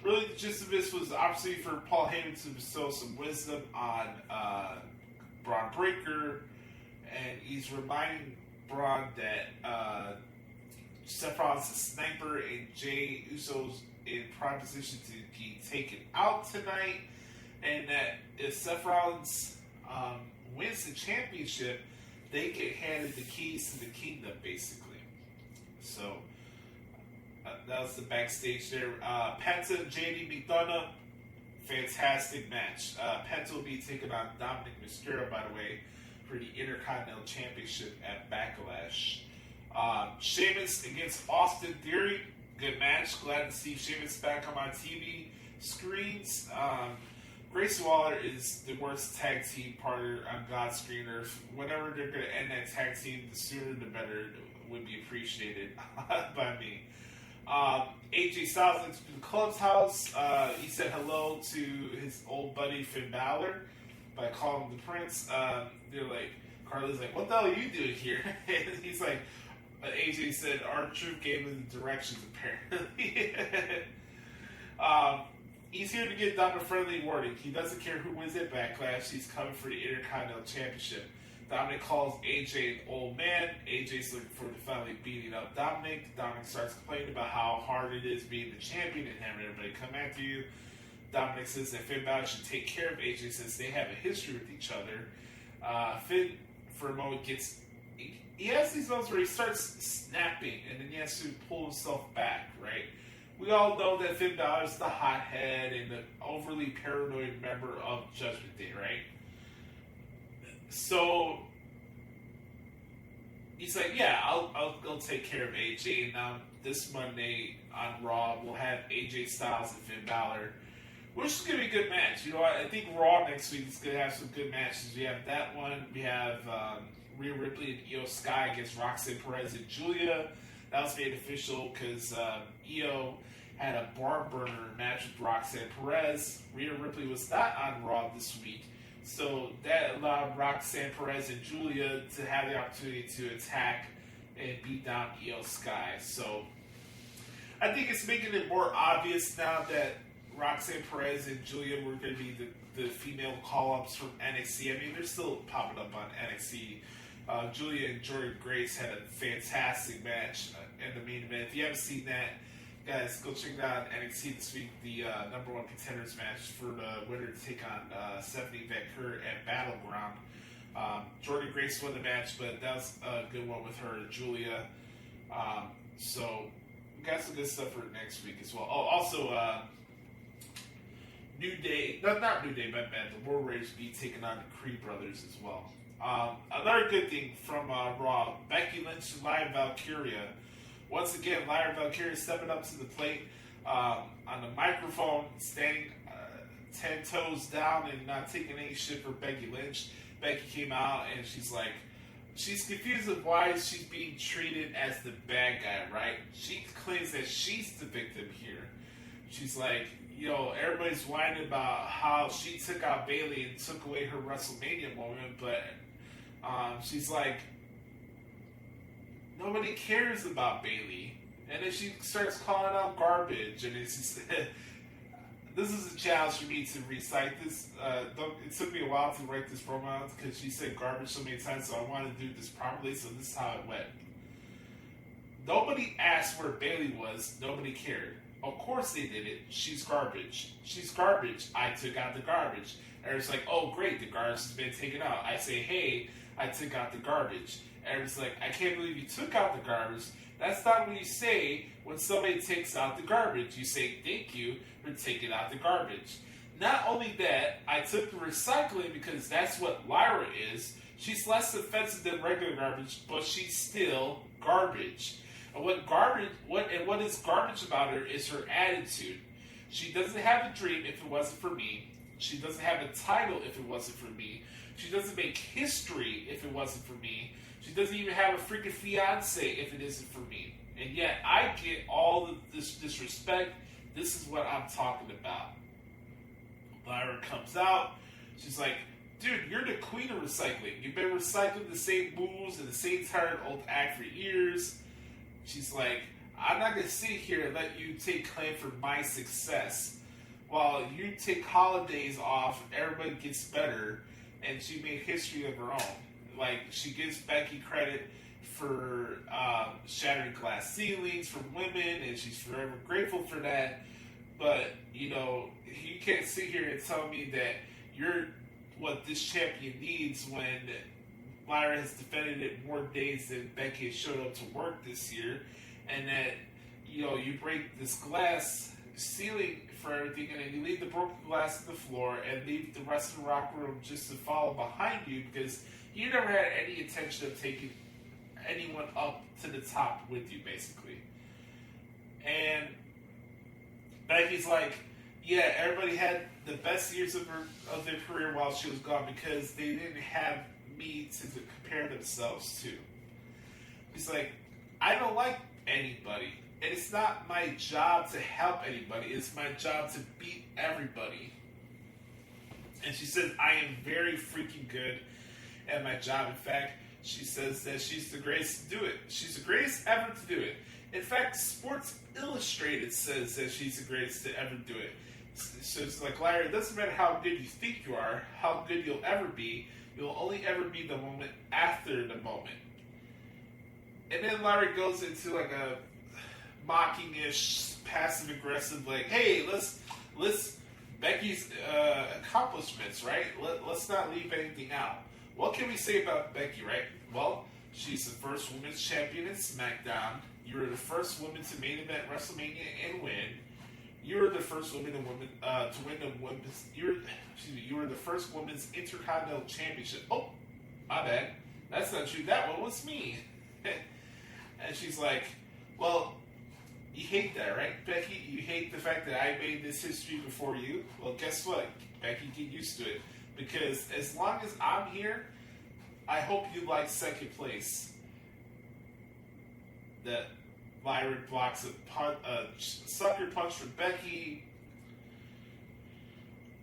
really the gist of this was obviously for Paul Heyman to bestow some wisdom on Braun Breaker, and he's reminding Braun that Seth Rollins is a sniper and Jey Uso's in prime position to be taken out tonight, and that if Seth Rollins wins the championship, they get handed the keys to the kingdom, basically. So that was the backstage there. Penta and JD McDonough, fantastic match. Penta will be taking on Dominic Mysterio, by the way, for the Intercontinental Championship at Backlash. Sheamus against Austin Theory, good match. Glad to see Sheamus back on my TV screens. Grayson Waller is the worst tag team partner on God's green earth. Whenever they're going to end that tag team, the sooner the better would be appreciated by me. AJ Styles went to the clubhouse. He said hello to his old buddy Finn Balor by calling him the Prince. They're like, Carly's like, what the hell are you doing here? And he's like, AJ said, our troop gave him the directions, apparently. He's here to get Dominic a friendly warning. He doesn't care who wins at Backlash. He's coming for the Intercontinental Championship. Dominic calls AJ an old man. AJ's looking forward to finally beating up Dominic. Dominic starts complaining about how hard it is being the champion and having everybody come after you. Dominic says that Finn Balor should take care of AJ since they have a history with each other. Finn, for a moment, he has these moments where he starts snapping and then he has to pull himself back, right? We all know that Finn Balor is the hothead and the overly paranoid member of Judgment Day, right? So he's like, yeah, I'll take care of AJ. And now this Monday on Raw, we'll have AJ Styles and Finn Balor, which is going to be a good match. You know, I think Raw next week is going to have some good matches. We have that one. We have Rhea Ripley and Io Sky against Roxanne Perez and Julia. That was made official because Io had a barn burner match with Roxanne Perez. Rhea Ripley was not on Raw this week. So that allowed Roxanne Perez and Julia to have the opportunity to attack and beat down Io Sky. So I think it's making it more obvious now that Roxanne Perez and Julia were going to be the female call-ups from NXT. I mean, they're still popping up on NXT. Julia and Jordynne Grace had a fantastic match in the main event. If you haven't seen that, guys, go check it out on NXT this week. The number one contenders match for the winner to take on Stephanie Van at Battleground. Jordynne Grace won the match, but that was a good one with her and Julia. So we got some good stuff for next week as well. Oh, also, New Day, not New Day, but the War Raiders be taking on the Creed Brothers as well. Another good thing from Raw, Becky Lynch and Lyra Valkyria. Once again, Lyra Valkyria stepping up to the plate on the microphone, standing 10 toes down and not taking any shit for Becky Lynch. Becky came out and she's confused of why she's being treated as the bad guy, right? She claims that she's the victim here. She's like, you know, everybody's whining about how she took out Bayley and took away her WrestleMania moment, but she's like, nobody cares about Bayley. And then she starts calling out garbage, and it's just, this is a challenge for me to recite this. It took me a while to write this promo out because she said garbage so many times, so I wanted to do this properly, so this is how it went. Nobody asked where Bayley was. Nobody cared. Of course they did it. She's garbage. She's garbage. I took out the garbage. And it's like, oh, great, the garbage has been taken out. I say, hey, I took out the garbage. And it's like, I can't believe you took out the garbage. That's not what you say when somebody takes out the garbage. You say, thank you for taking out the garbage. Not only that, I took the recycling because that's what Lyra is. She's less offensive than regular garbage, but she's still garbage. And what is garbage about her is her attitude. She doesn't have a dream if it wasn't for me. She doesn't have a title if it wasn't for me. She doesn't make history if it wasn't for me. She doesn't even have a freaking fiance if it isn't for me. And yet, I get all of this disrespect. This is what I'm talking about. Lyra comes out. She's like, dude, you're the queen of recycling. You've been recycling the same moves and the same tired old act for years. She's like, I'm not going to sit here and let you take claim for my success. While you take holidays off, everybody gets better, and she made history of her own. Like, she gives Becky credit for shattering glass ceilings for women, and she's forever grateful for that. But, you know, you can't sit here and tell me that you're what this champion needs when Lyra has defended it more days than Becky has showed up to work this year, and that, you know, you break this glass ceiling for everything, and then you leave the broken glass on the floor and leave the rest of the locker room just to follow behind you because you never had any intention of taking anyone up to the top with you, basically. And Becky's like, yeah, everybody had the best years of their career while she was gone because they didn't have me to compare themselves to. He's like, I don't like anybody. And it's not my job to help anybody. It's my job to beat everybody. And she says, I am very freaking good at my job. In fact, she says that she's the greatest to do it. She's the greatest ever to do it. In fact, Sports Illustrated says that she's the greatest to ever do it. So it's like, Lyra, it doesn't matter how good you think you are, how good you'll ever be. You'll only ever be the moment after the moment. And then Lyra goes into like a mocking-ish, passive-aggressive, like, hey, let's Becky's accomplishments, right? Let's not leave anything out. What can we say about Becky, right? Well, she's the first women's champion in SmackDown. You were the first woman to main event WrestleMania and win. You were the first woman to win the women's. You were the first women's Intercontinental Championship. Oh, my bad. That's not true. That one was me. And she's like, well, you hate that, right, Becky? You hate the fact that I made this history before you? Well, guess what? Becky, get used to it. Because as long as I'm here, I hope you like second place. That Lyra blocks a sucker punch from Becky.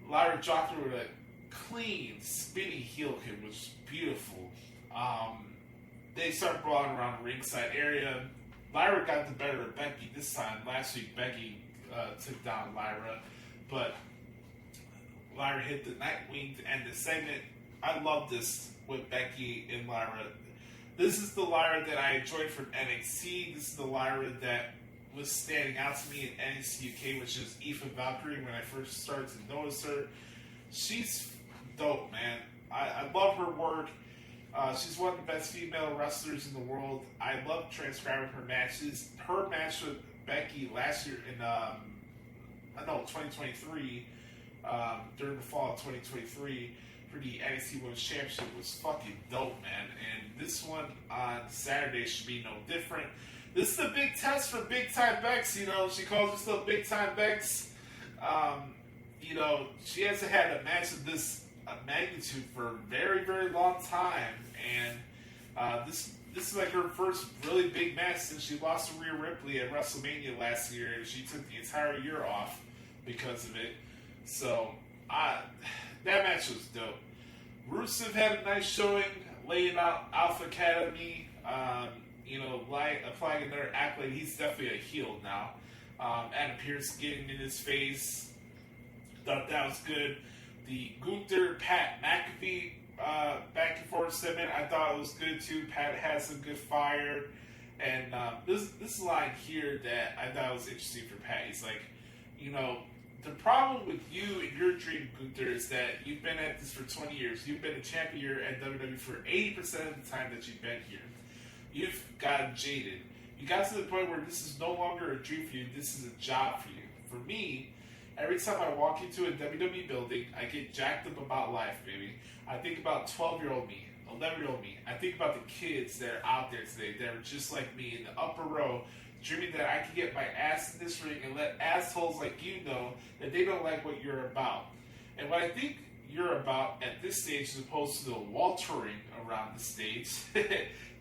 Lyra dropped her with a clean, spinning heel kick, which was beautiful. They start brawling around the ringside area. Lyra got the better of Becky this time. Last week, Becky took down Lyra, but Lyra hit the Nightwing to end the segment. I love this with Becky and Lyra. This is the Lyra that I enjoyed from NXT. This is the Lyra that was standing out to me in NXT UK, which is Aoife Valkyrie when I first started to notice her. She's dope, man. I love her work. She's one of the best female wrestlers in the world. I love transcribing her matches. Her match with Becky last year in 2023, during the fall of 2023, for the NXT Women's Championship was fucking dope, man. And this one on Saturday should be no different. This is a big test for Big Time Bex. You know, she calls herself Big Time Bex. You know, she hasn't had a match of this magnitude for a very, very long time. And this is like her first really big match since she lost to Rhea Ripley at WrestleMania last year. And she took the entire year off because of it. So, that match was dope. Rusev had a nice showing, laying out Alpha Academy, applying another accolade. He's definitely a heel now. Adam Pearce getting in his face. Thought that was good. The Gunther, Pat McAfee back and forth segment, I thought it was good too. Pat had some good fire. And this line here that I thought was interesting for Pat. He's like, you know, the problem with you and your dream, Gunther, is that you've been at this for 20 years. You've been a champion at WWE for 80% of the time that you've been here. You've gotten jaded. You got to the point where this is no longer a dream for you. This is a job for you. For me, every time I walk into a WWE building, I get jacked up about life, baby. I think about 12-year-old me, 11-year-old me. I think about the kids that are out there today that are just like me in the upper row, dreaming that I can get my ass in this ring and let assholes like you know that they don't like what you're about. And what I think you're about at this stage, as opposed to the waltzing around the stage,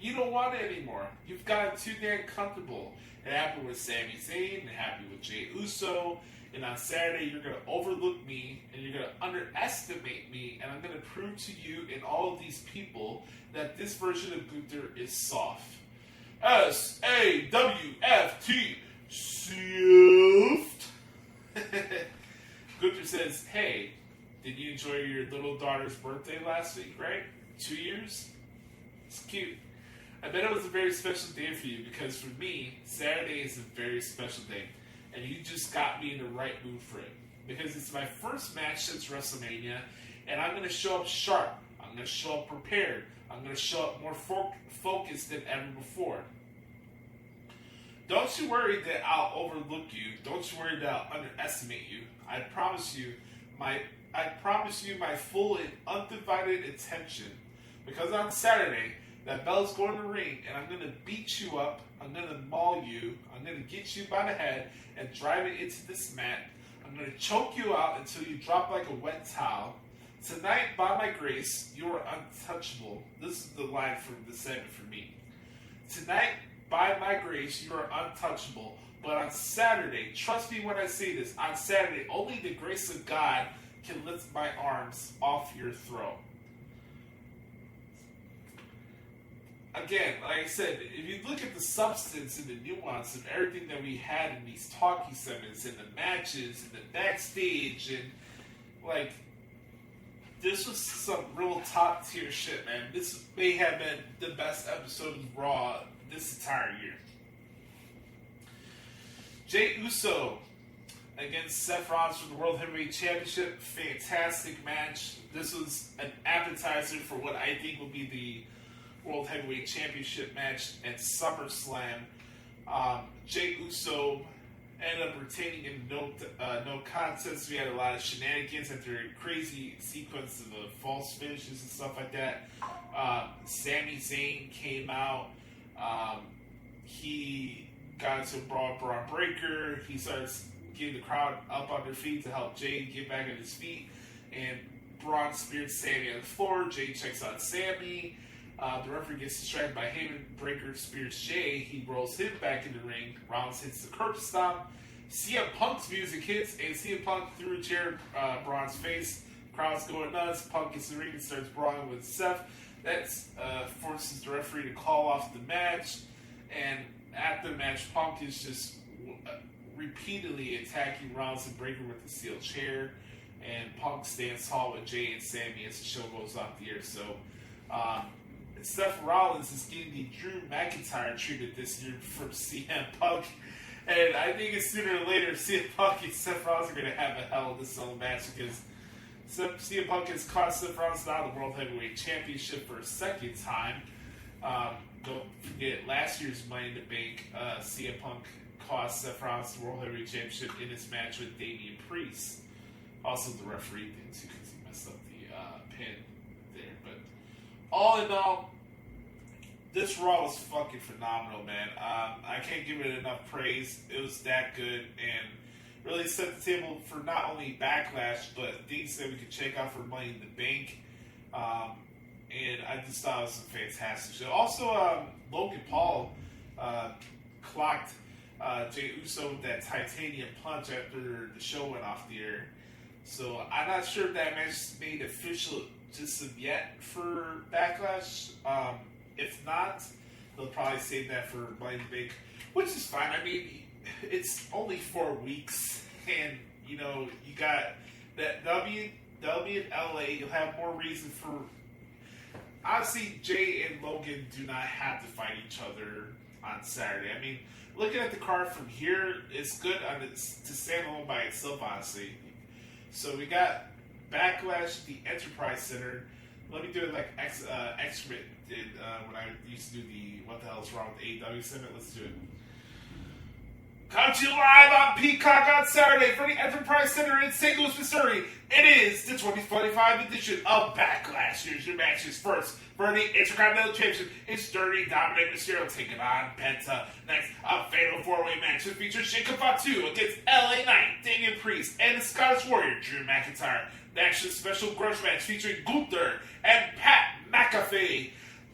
you don't want it anymore. You've gotten too damn comfortable. It happened with Sami Zayn, it happened with Jey Uso, and on Saturday you're going to overlook me and you're going to underestimate me, and I'm going to prove to you and all of these people that this version of Gunther is soft. SAWFT. Soft. Gunther says, hey, did you enjoy your little daughter's birthday last week, right? 2 years? It's cute. I bet it was a very special day for you because for me, Saturday is a very special day. And you just got me in the right mood for it. Because it's my first match since WrestleMania, and I'm going to show up sharp. I'm going to show up prepared. I'm going to show up more focused than ever before. Don't you worry that I'll overlook you. Don't you worry that I'll underestimate you. I promise you my full and undivided attention. Because on Saturday, that bell's going to ring, and I'm going to beat you up. I'm going to maul you. I'm going to get you by the head and drive it into this mat. I'm going to choke you out until you drop like a wet towel. Tonight, by my grace, you are untouchable. This is the line from the segment for me. Tonight, by my grace, you are untouchable. But on Saturday, trust me when I say this, on Saturday, only the grace of God can lift my arms off your throat. Again, like I said, if you look at the substance and the nuance of everything that we had in these talking segments and the matches and the backstage and like, this was some real top tier shit, man. This may have been the best episode of Raw this entire year. Jey Uso against Seth Rollins for the World Heavyweight Championship. Fantastic match. This was an appetizer for what I think will be the World Heavyweight Championship match at SummerSlam. Jey Uso ended up retaining in no contest. We had a lot of shenanigans after a crazy sequence of false finishes and stuff like that. Sami Zayn came out. He got into a brawl with Braun Breaker. He starts getting the crowd up on their feet to help Jay get back on his feet. And Braun spears Sammy on the floor. Jay checks out Sammy. The referee gets distracted by Heyman. Breaker spears Jay. He rolls him back in the ring. Rollins hits the curb stomp. CM Punk's music hits, and CM Punk threw a chair in Braun's face. Crowd's going nuts. Punk gets in the ring and starts brawling with Seth. That forces the referee to call off the match. And after the match, Punk is just repeatedly attacking Rollins and Breaker with the steel chair. And Punk stands tall with Jay and Sammy as the show goes off the air. So, Seth Rollins is getting the Drew McIntyre treatment this year from CM Punk. And I think it's sooner or later, CM Punk and Seth Rollins are going to have a Hell in a Cell match because CM Punk has caught Seth Rollins out of the World Heavyweight Championship for a second time. Don't forget, last year's Money in the Bank, CM Punk cost Seth Rollins the World Heavyweight Championship in his match with Damian Priest. Also the referee thing too, because he messed up the pin there. But all in all, this Raw was fucking phenomenal, man. I can't give it enough praise. It was that good and really set the table for not only Backlash, but things that we could check out for Money in the Bank. And I just thought it was a fantastic show. Also, Logan Paul clocked Jey Uso with that titanium punch after the show went off the air. So I'm not sure if that match is made official just of yet for Backlash. If not, they'll probably save that for Money in the Bank, which is fine. I mean, it's only 4 weeks, and you know you got that W and LA. You'll have more reason for. Honestly, Jay and Logan do not have to fight each other on Saturday. I mean, looking at the card from here, it's good to stand alone by itself, honestly. So we got Backlash, the Enterprise Center. Let me do it like Excrement did when I used to do the What the Hell is Wrong with AEW segment. Let's do it. Come to you live on Peacock on Saturday for the Enterprise Center in St. Louis, Missouri. It is the 2025 edition of Backlash. Here's your matches. First, for the Intercontinental Championship, it's Dirty Dominic Mysterio taking on Penta. Next, a fatal four-way match that features Shinka Fatu against LA Knight, Damian Priest, and the Scottish Warrior, Drew McIntyre. Next, a special grudge match featuring Gunther and Pat McAfee.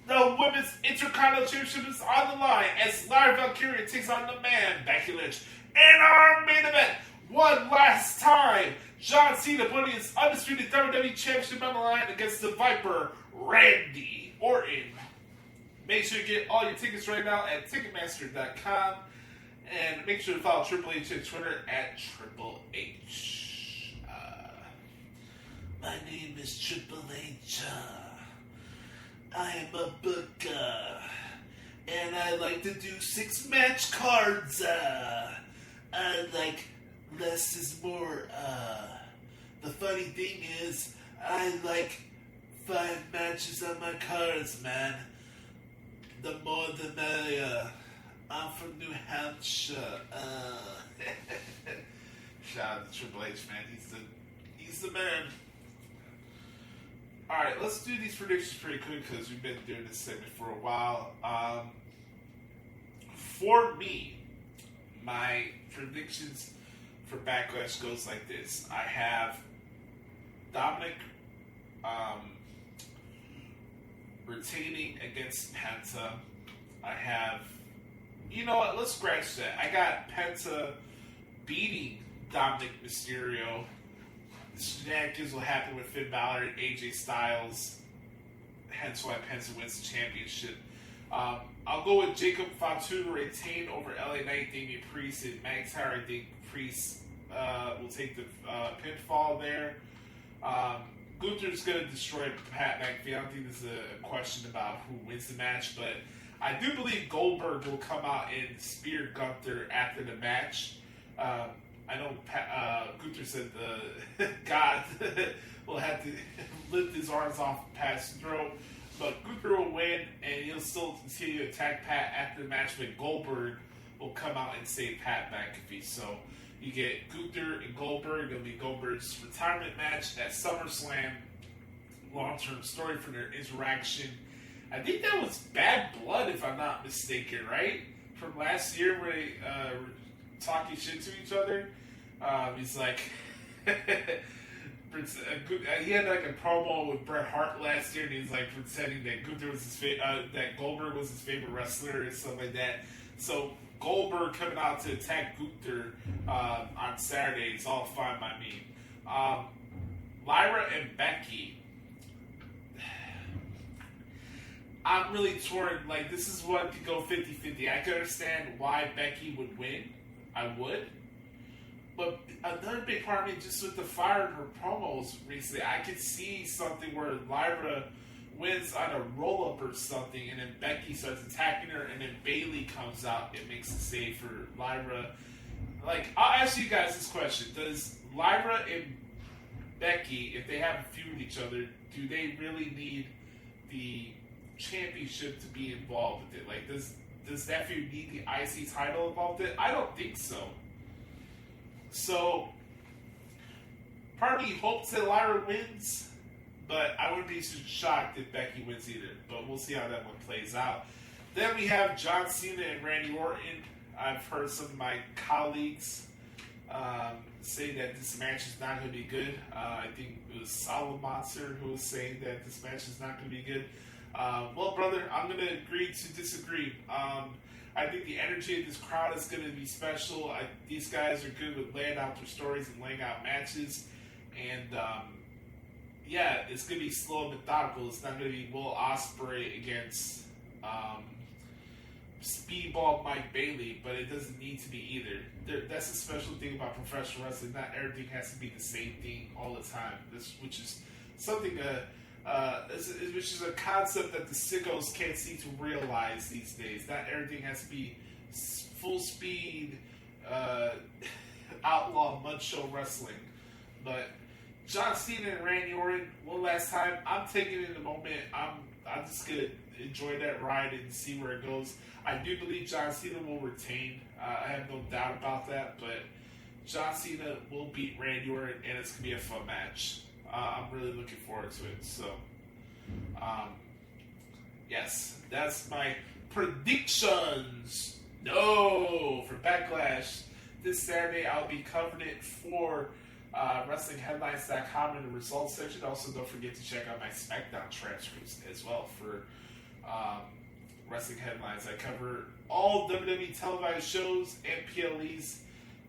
The Women's Intercontinental Championship is on the line as Lyra Valkyria takes on the man, Becky Lynch. In our main event, one last time, John Cena putting his undisputed WWE Championship on the line against the Viper, Randy Orton. Make sure you get all your tickets right now at Ticketmaster.com. And make sure to follow Triple H on Twitter at Triple H. My name is Triple H. I am a booker, and I like to do 6-match cards. I like less is more. The funny thing is, I like 5 matches on my cards, man. The more the merrier. I'm from New Hampshire. Shout out to Triple H, man. He's the man. Alright, let's do these predictions pretty quick because we've been doing this segment for a while. For me, my predictions for Backlash goes like this. I have Dominic retaining against Penta. I have, you know what, let's scratch that. I got Penta beating Dominic Mysterio. Shenanigans will happen with Finn Balor and AJ Styles, hence why Penta wins the championship. I'll go with Jacob Fatu to retain over LA Knight, Damian Priest, and McIntyre. I think Priest will take the pinfall there. Gunther's going to destroy Pat McAfee. I don't think there's a question about who wins the match, but I do believe Goldberg will come out and spear Gunther after the match. I know Gunther said the God will have to lift his arms off Pat's throat, but Gunther will win, and he'll still continue to attack Pat after the match, but Goldberg will come out and save Pat McAfee. So you get Gunther and Goldberg. It'll be Goldberg's retirement match at SummerSlam. Long-term story for their interaction. I think that was Bad Blood, if I'm not mistaken, right? From last year where they were talking shit to each other. He's like, he had like a promo with Bret Hart last year, and he's like pretending that Gunther was that Goldberg was his favorite wrestler and stuff like that. So Goldberg coming out to attack Gunther on Saturday is all fine by me. Lyra and Becky. I'm really torn. Like, this is what could go 50-50. I can understand why Becky would win. I would. But another big part of me, just with the fire in her promos recently, I could see something where Lyra wins on a roll-up or something, and then Becky starts attacking her, and then Bayley comes out and makes a save for Lyra. Like, I'll ask you guys this question. Does Lyra and Becky, if they have a feud with each other, do they really need the championship to be involved with it? Like, does that feud need the IC title involved with it? I don't think so. So, part of me hopes that Lyra wins, but I wouldn't be shocked if Becky wins either. But we'll see how that one plays out. Then we have John Cena and Randy Orton. I've heard some of my colleagues say that this match is not going to be good. I think it was Solid Monster who was saying that this match is not going to be good. Well, brother, I'm going to agree to disagree. I think the energy of this crowd is going to be special. These guys are good with laying out their stories and laying out matches. And, yeah, it's going to be slow and methodical. It's not going to be Will Ospreay against Speedball Mike Bailey, but it doesn't need to be either. That's the special thing about professional wrestling. Not everything has to be the same thing all the time, which is something which is a concept that the sickos can't seem to realize these days. Not everything has to be full speed, outlaw mud show wrestling. But John Cena and Randy Orton, one last time. I'm taking it in the moment. I'm just gonna enjoy that ride and see where it goes. I do believe John Cena will retain. I have no doubt about that. But John Cena will beat Randy Orton, and it's gonna be a fun match. I'm really looking forward to it. So, yes, that's my predictions. No, for Backlash this Saturday, I'll be covering it for WrestlingHeadlines.com in the results section. Also, don't forget to check out my SmackDown transcripts as well for Wrestling Headlines. I cover all WWE televised shows and PLEs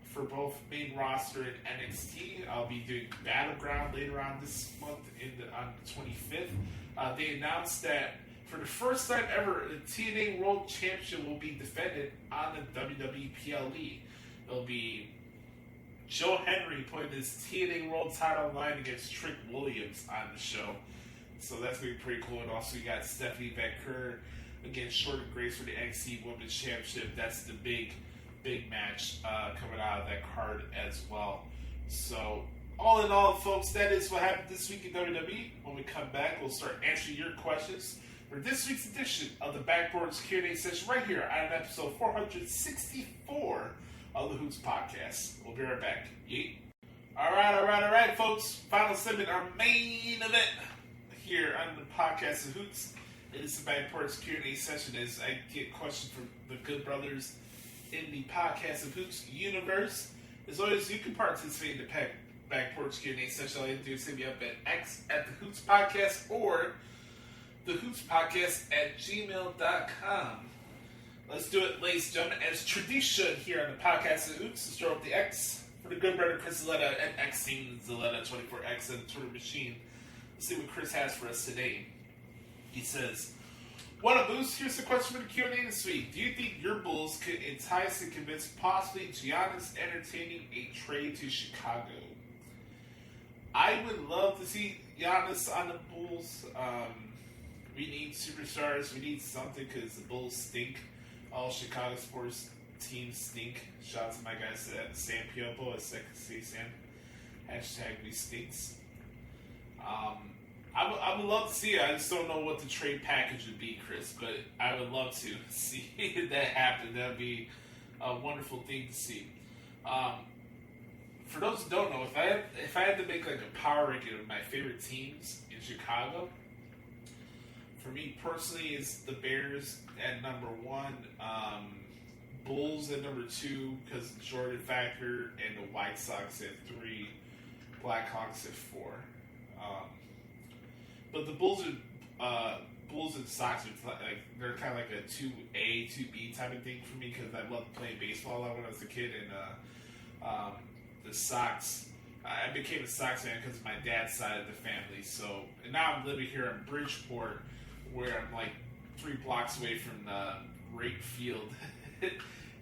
for both main roster and NXT. I'll be doing Battleground later on this month on the 25th. They announced that for the first time ever, the TNA World Championship will be defended on the WWE PLE. It'll be Joe Henry putting his TNA World title on line against Trick Williams on the show. So that's going to be pretty cool. And also you got Stephanie Becker against Jordan Grace for the NXT Women's Championship. That's the big match coming out of that card as well. So, all in all, folks, that is what happened this week in WWE. When we come back, we'll start answering your questions for this week's edition of the Backboards Q&A session right here on episode 464 of the Hoots Podcast. We'll be right back. Yeet. All right, folks. Final segment, our main event here on the podcast of Hoots. It is the Backboards Q&A session as I get questions from the good brothers in the podcast of Hoots universe. As always, you can participate in the Backboards Q&A session. All you have to do is hit me up at X at the Hoots Podcast or the Hoots Podcast at gmail.com. Let's do it, ladies and gentlemen, as tradition here on the podcast of Hoots. Let's throw up the X for the good brother Chris Zaletta at XZaletta24X and the Twitter machine. Let's see what Chris has for us today. He says, "What a boost! Here's the question for the Q&A this week. Do you think your Bulls could entice and convince possibly Giannis entertaining a trade to Chicago?" I would love to see Giannis on the Bulls. We need superstars. We need something because the Bulls stink. All Chicago sports teams stink. Shout out to my guys at Sam Piopo at Second City Sam. Hashtag we stinks. I would love to see it. I just don't know what the trade package would be, Chris, but I would love to see that happen. That would be a wonderful thing to see. For those who don't know, if I had to make like a power ranking of my favorite teams in Chicago, For me personally, it's the Bears at number 1, Bulls at number 2 because of the Jordan factor, and the White Sox at 3, Blackhawks at 4. But the Bulls and Sox are like they're kind of like a 2A, 2B type of thing for me because I loved playing baseball when I was a kid, and the Sox. I became a Sox fan because of my dad's side of the family. So and now I'm living here in Bridgeport, where I'm like 3 blocks away from the Rate Field.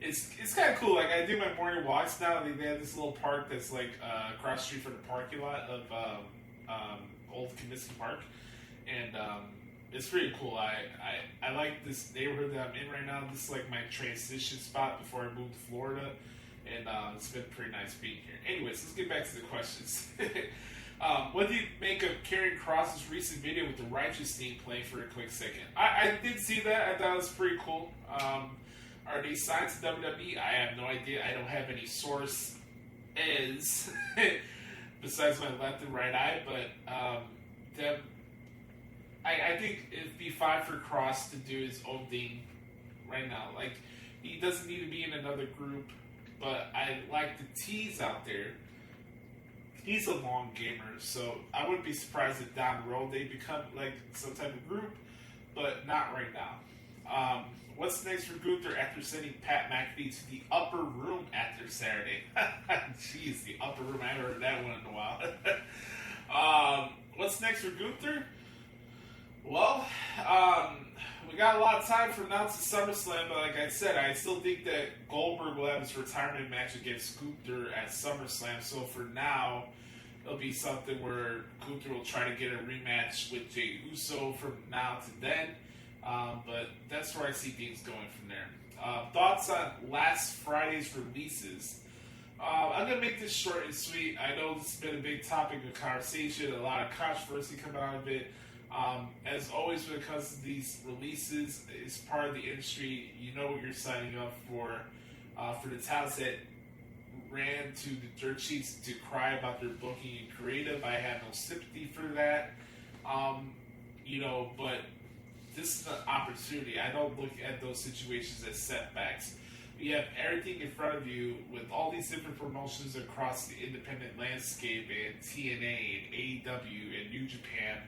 It's kind of cool. Like I do my morning walks now. They have this little park that's like across the street from the parking lot of Old Comiskey Park, and it's pretty cool. I like this neighborhood that I'm in right now. This is like my transition spot before I moved to Florida, and it's been pretty nice being here. Anyways, let's get back to the questions. What do you make of Karrion Kross's recent video with the Righteous Team playing for a quick second? I did see that. I thought it was pretty cool. Are they signed to WWE? I have no idea. I don't have any source besides my left and right eye, but I think it'd be fine for Kross to do his own thing right now. Like, he doesn't need to be in another group, but I like the tease out there. He's a long gamer, so I wouldn't be surprised if down the road they become like some type of group, but not right now. What's next for Gunther after sending Pat McAfee to the upper room after Saturday? Jeez, the upper room. I haven't heard that one in a while. What's next for Gunther? Well, we got a lot of time from now to SummerSlam, but like I said, I still think that Goldberg will have his retirement match against Gunther at SummerSlam. So for now, it'll be something where Gunther will try to get a rematch with Jey Uso from now to then. But that's where I see things going from there. Thoughts on last Friday's releases? I'm going to make this short and sweet. I know this has been a big topic of conversation, a lot of controversy coming out of it. As always, when it comes to these releases, it's part of the industry. You know what you're signing up for. For the talents that ran to the dirt sheets to cry about their booking and creative, I have no sympathy for that. But this is an opportunity. I don't look at those situations as setbacks. You have everything in front of you with all these different promotions across the independent landscape and TNA and AEW and New Japan.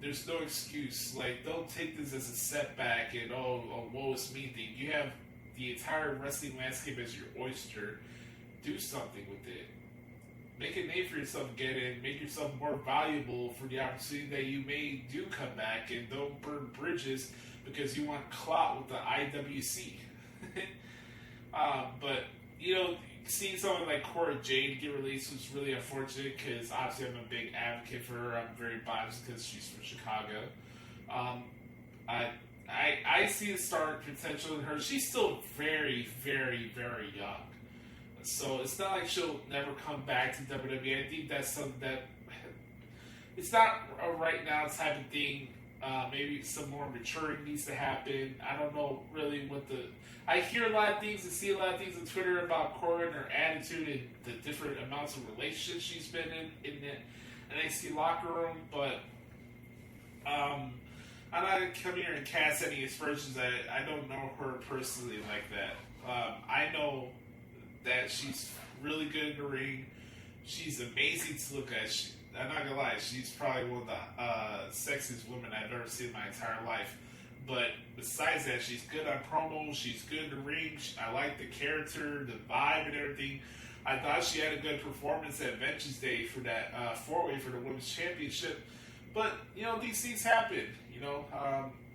There's no excuse. Like, don't take this as a setback and woe is me thing. You have the entire wrestling landscape as your oyster. Do something with it. Make a name for yourself again and make yourself more valuable for the opportunity that you may do come back, and don't burn bridges because you want clout with the IWC. But, seeing someone like Cora Jade get released was really unfortunate because obviously I'm a big advocate for her. I'm very biased because she's from Chicago. I see the star potential in her. She's still very, very, very young. So it's not like she'll never come back to WWE. I think that's something that it's not a right now type of thing. Maybe some more maturing needs to happen. I don't know really I hear a lot of things and see a lot of things on Twitter about Cora and her attitude and the different amounts of relationships she's been in the NXT locker room. But I'm not going to come here and cast any aspersions. I don't know her personally like that. I know that she's really good in the ring. She's amazing to look at. I'm not gonna lie, she's probably one of the sexiest women I've ever seen in my entire life. But besides that, she's good on promos, she's good in the ring. I like the character, the vibe, and everything. I thought she had a good performance at Vengeance Day for that 4-way for the Women's Championship. But, these things happen,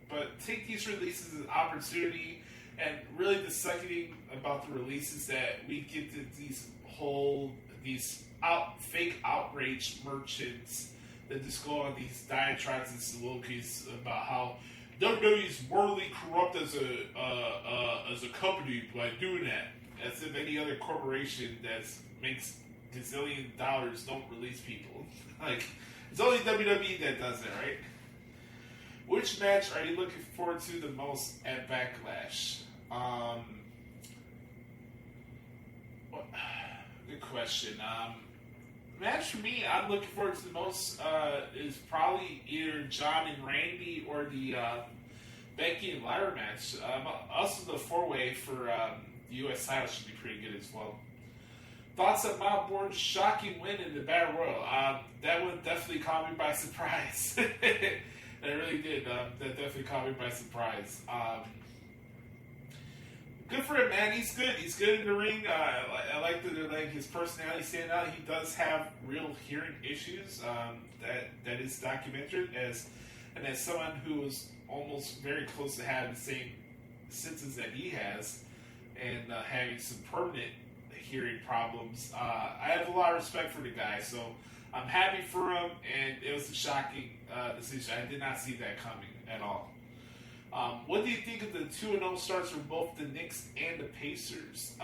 But take these releases as an opportunity. And really the second thing about the releases that we get to these fake outrage merchants that just go on these diatribes and soliloquies about how WWE is morally corrupt as a company by doing that. As if any other corporation that makes gazillion dollars don't release people. Like, it's only WWE that does it, right? Which match are you looking forward to the most at Backlash? Good question. match for me, I'm looking forward to the most is probably either John and Randy or the Becky and Lyra match. Also, the 4-way for the U.S. title should be pretty good as well. Thoughts on Mount Born's shocking win in the Battle Royal? That one definitely caught me by surprise. It really did. That definitely caught me by surprise. Good for him, man. He's good. He's good in the ring. I like his personality stand out. He does have real hearing issues. That is documented as someone who was almost very close to having the same symptoms that he has, and having some permanent hearing problems. I have a lot of respect for the guy, so I'm happy for him. And it was a shocking decision. I did not see that coming at all. What do you think of the 2-0 starts for both the Knicks and the Pacers?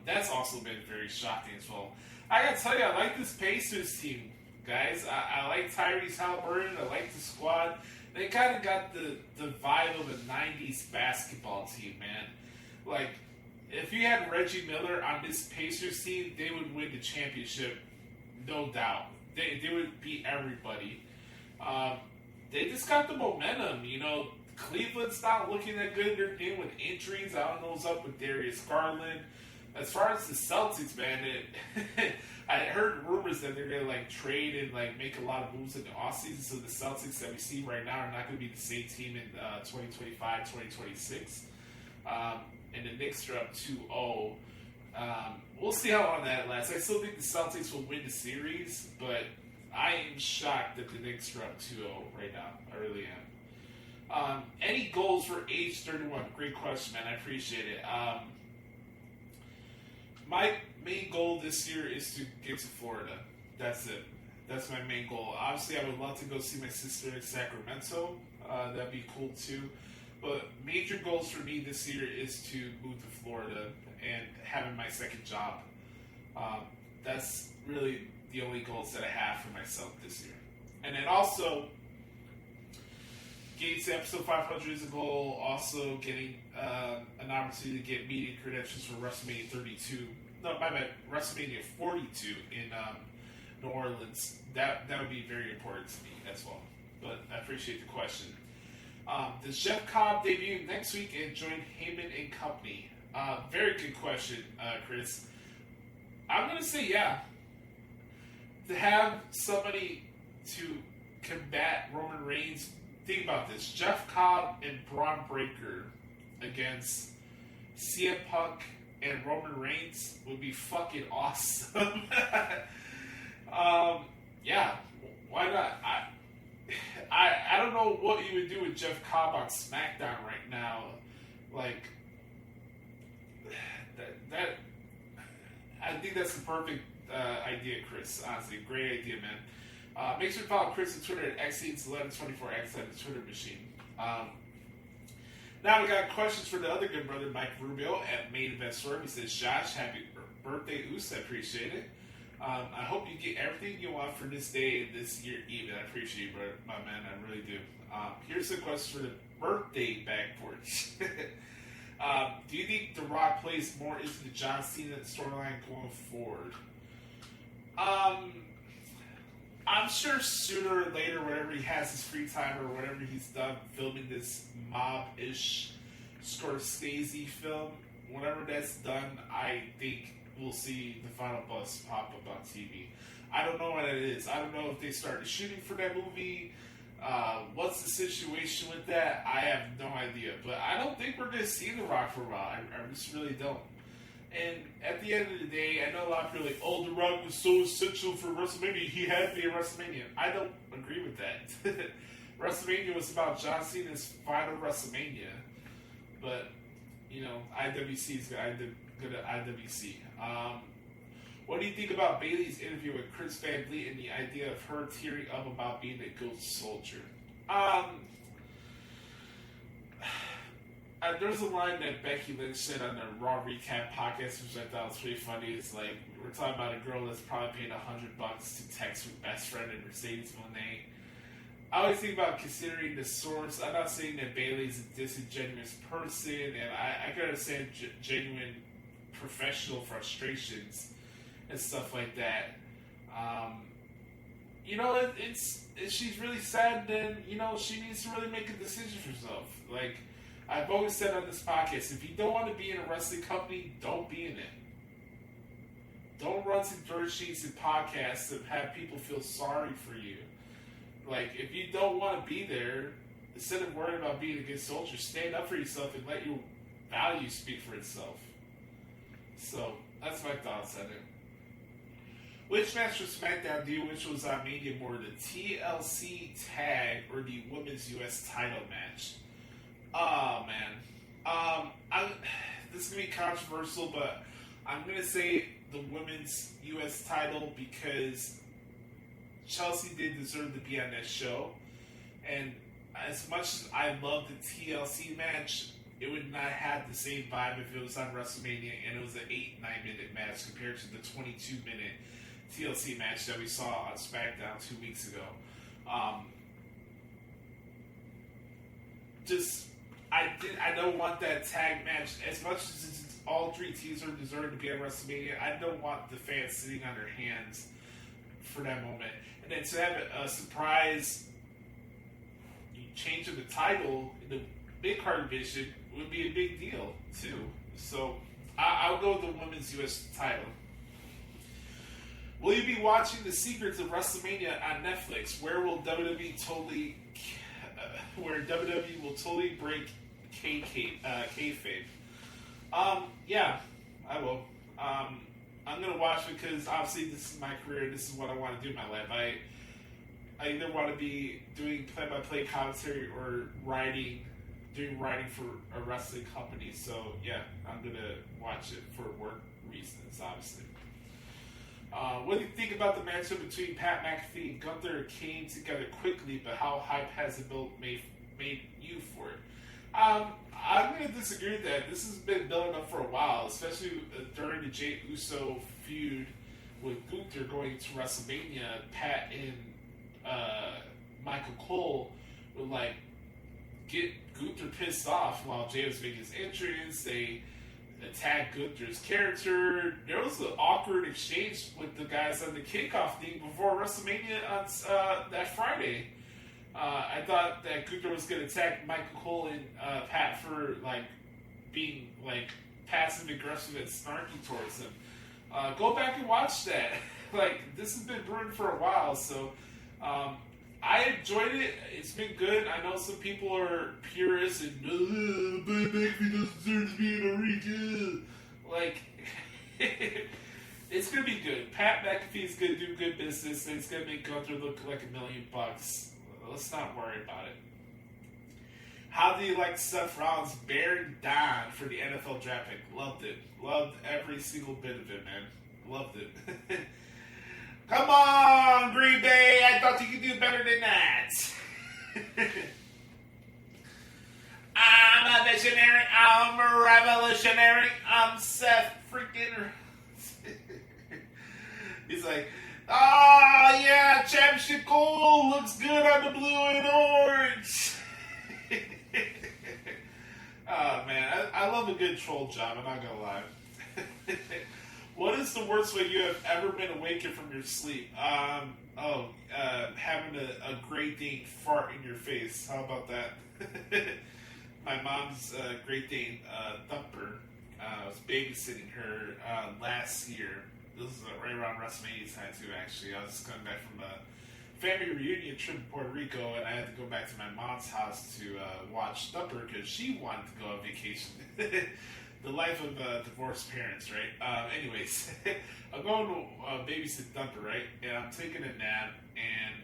That's also been very shocking as well. I gotta tell you, I like this Pacers team, guys. I like Tyrese Halliburton. I like the squad. They kind of got the vibe of a 90s basketball team, man. Like, if you had Reggie Miller on this Pacers team, they would win the championship, no doubt. They would beat everybody. They just got the momentum, you know. Cleveland's not looking that good. They're dealing with injuries. I don't know what's up with Darius Garland. As far as the Celtics, man, I heard rumors that they're going to trade and make a lot of moves in the offseason. So the Celtics that we see right now are not going to be the same team in 2025, 2026. And the Knicks are up 2-0. We'll see how long that lasts. I still think the Celtics will win the series, but I am shocked that the Knicks are up 2-0 right now. I really am. Any goals for age 31? Great question, man. I appreciate it. My main goal this year is to get to Florida. That's it. That's my main goal. Obviously, I would love to go see my sister in Sacramento. That'd be cool too. But major goals for me this year is to move to Florida and having my second job. That's really the only goals that I have for myself this year. And then also, getting to episode 500 is a goal. Also, getting an opportunity to get media credentials for WrestleMania 32. No, my bad. WrestleMania 42 in New Orleans. That would be very important to me as well. But I appreciate the question. Does Jeff Cobb debut next week and join Heyman and company? Very good question, Chris. I'm going to say yeah. To have somebody to combat Roman Reigns. Think about this. Jeff Cobb and Braun Breaker against CM Punk and Roman Reigns would be fucking awesome. Yeah, why not? I don't know what you would do with Jeff Cobb on SmackDown right now. Like, that I think that's the perfect idea, Chris. Honestly, great idea, man. Make sure to follow Chris on Twitter at XEats1124X at the Twitter machine. Now we got questions for the other good brother, Mike Rubio at Main Event Storm. He says, Josh, happy birthday, Oos. I appreciate it. I hope you get everything you want for this day and this year even. I appreciate you, brother, my man. I really do. Here's some questions for the birthday bag Porch. Do you think The Rock plays more into the John Cena storyline going forward? I'm sure sooner or later, whenever he has his free time or whenever he's done filming this mob-ish Scorsese film, whenever that's done, I think we'll see the final bus pop up on TV. I don't know what it is. I don't know if they started shooting for that movie. What's the situation with that? I have no idea. But I don't think we're going to see The Rock for a while. I just really don't. And at the end of the day, I know a lot of people are like, oh, The Rock was so essential for WrestleMania. He had to be at WrestleMania. I don't agree with that. WrestleMania was about John Cena's final WrestleMania. But, you know, IWC is going to IWC. What do you think about Bayley's interview with Chris Van Vliet and the idea of her tearing up about being a ghost soldier? There's a line that Becky Lynch said on the Raw Recap podcast, which I thought was pretty funny. It's like, we're talking about a girl that's probably paid $100 to text her best friend in Mercedes Moné. I always think about considering the source. I'm not saying that Bayley's a disingenuous person, and I can understand genuine professional frustrations and stuff like that. She's really sad, then, she needs to really make a decision for herself. Like, I've always said on this podcast, if you don't want to be in a wrestling company, don't be in it. Don't run some dirt sheets and podcasts and have people feel sorry for you. Like, if you don't want to be there, instead of worrying about being a good soldier, stand up for yourself and let your value speak for itself. So, that's my thoughts on it. Which match for SmackDown do you wish was on Mania more, the TLC tag or the Women's U.S. title match? Oh, man. This is going to be controversial, but I'm going to say the Women's U.S. title because Chelsea did deserve to be on that show. And as much as I love the TLC match, it would not have the same vibe if it was on WrestleMania and it was an 8-9 minute match compared to the 22 minute TLC match that we saw on SmackDown 2 weeks ago. I don't want that tag match as much as all three teams are deserving to be on WrestleMania. I don't want the fans sitting on their hands for that moment. And then to have a surprise change of the title in the mid-card division would be a big deal too. So I'll go with the Women's U.S. title. Will you be watching The Secrets of WrestleMania on Netflix? Where WWE will totally break kayfabe? Yeah, I will. I'm gonna watch it because obviously this is my career. This is what I want to do in my life. I either want to be doing play-by-play commentary or doing writing for a wrestling company. So yeah, I'm gonna watch it for work reasons, obviously. What do you think about the matchup between Pat McAfee and Gunther? Came together quickly, but how hype has it made you for it? I'm going to disagree with that. This has been building up for a while, especially during the Jey Uso feud with Gunther going to WrestleMania. Pat and Michael Cole would get Gunther pissed off while Jey was making his entrance. They attacked Gunther's character. There was an awkward exchange with the guys on the kickoff thing before WrestleMania on that Friday. I thought that Gunther was going to attack Michael Cole and Pat for being passive aggressive and snarky towards him. Go back and watch that. This has been brewing for a while, so I enjoyed it. It's been good. I know some people are purists and but McAfee doesn't deserve to be in a ring. It's gonna be good. Pat McAfee's gonna do good business, and it's gonna make Gunther look like $1 million. Let's not worry about it. How do you like Seth Rollins bearing down for the NFL draft pick? Loved it. Loved every single bit of it, man. Loved it. Come on, Green Bay. I thought you could do better than that. I'm a visionary. I'm a revolutionary. I'm Seth freaking... He's like, oh, yeah, championship gold looks good on the blue and orange. Oh, man. I love a good troll job. I'm not going to lie. What is the worst way you have ever been awakened from your sleep? Having a Great Dane fart in your face. How about that? My mom's Great Dane, Thumper, I was babysitting her last year. This is right around WrestleMania time, too, actually. I was coming back from a family reunion trip in Puerto Rico, and I had to go back to my mom's house to watch Thumper because she wanted to go on vacation. The life of divorced parents, right? Anyways, I'm going to babysit Thumper, right? And I'm taking a nap, and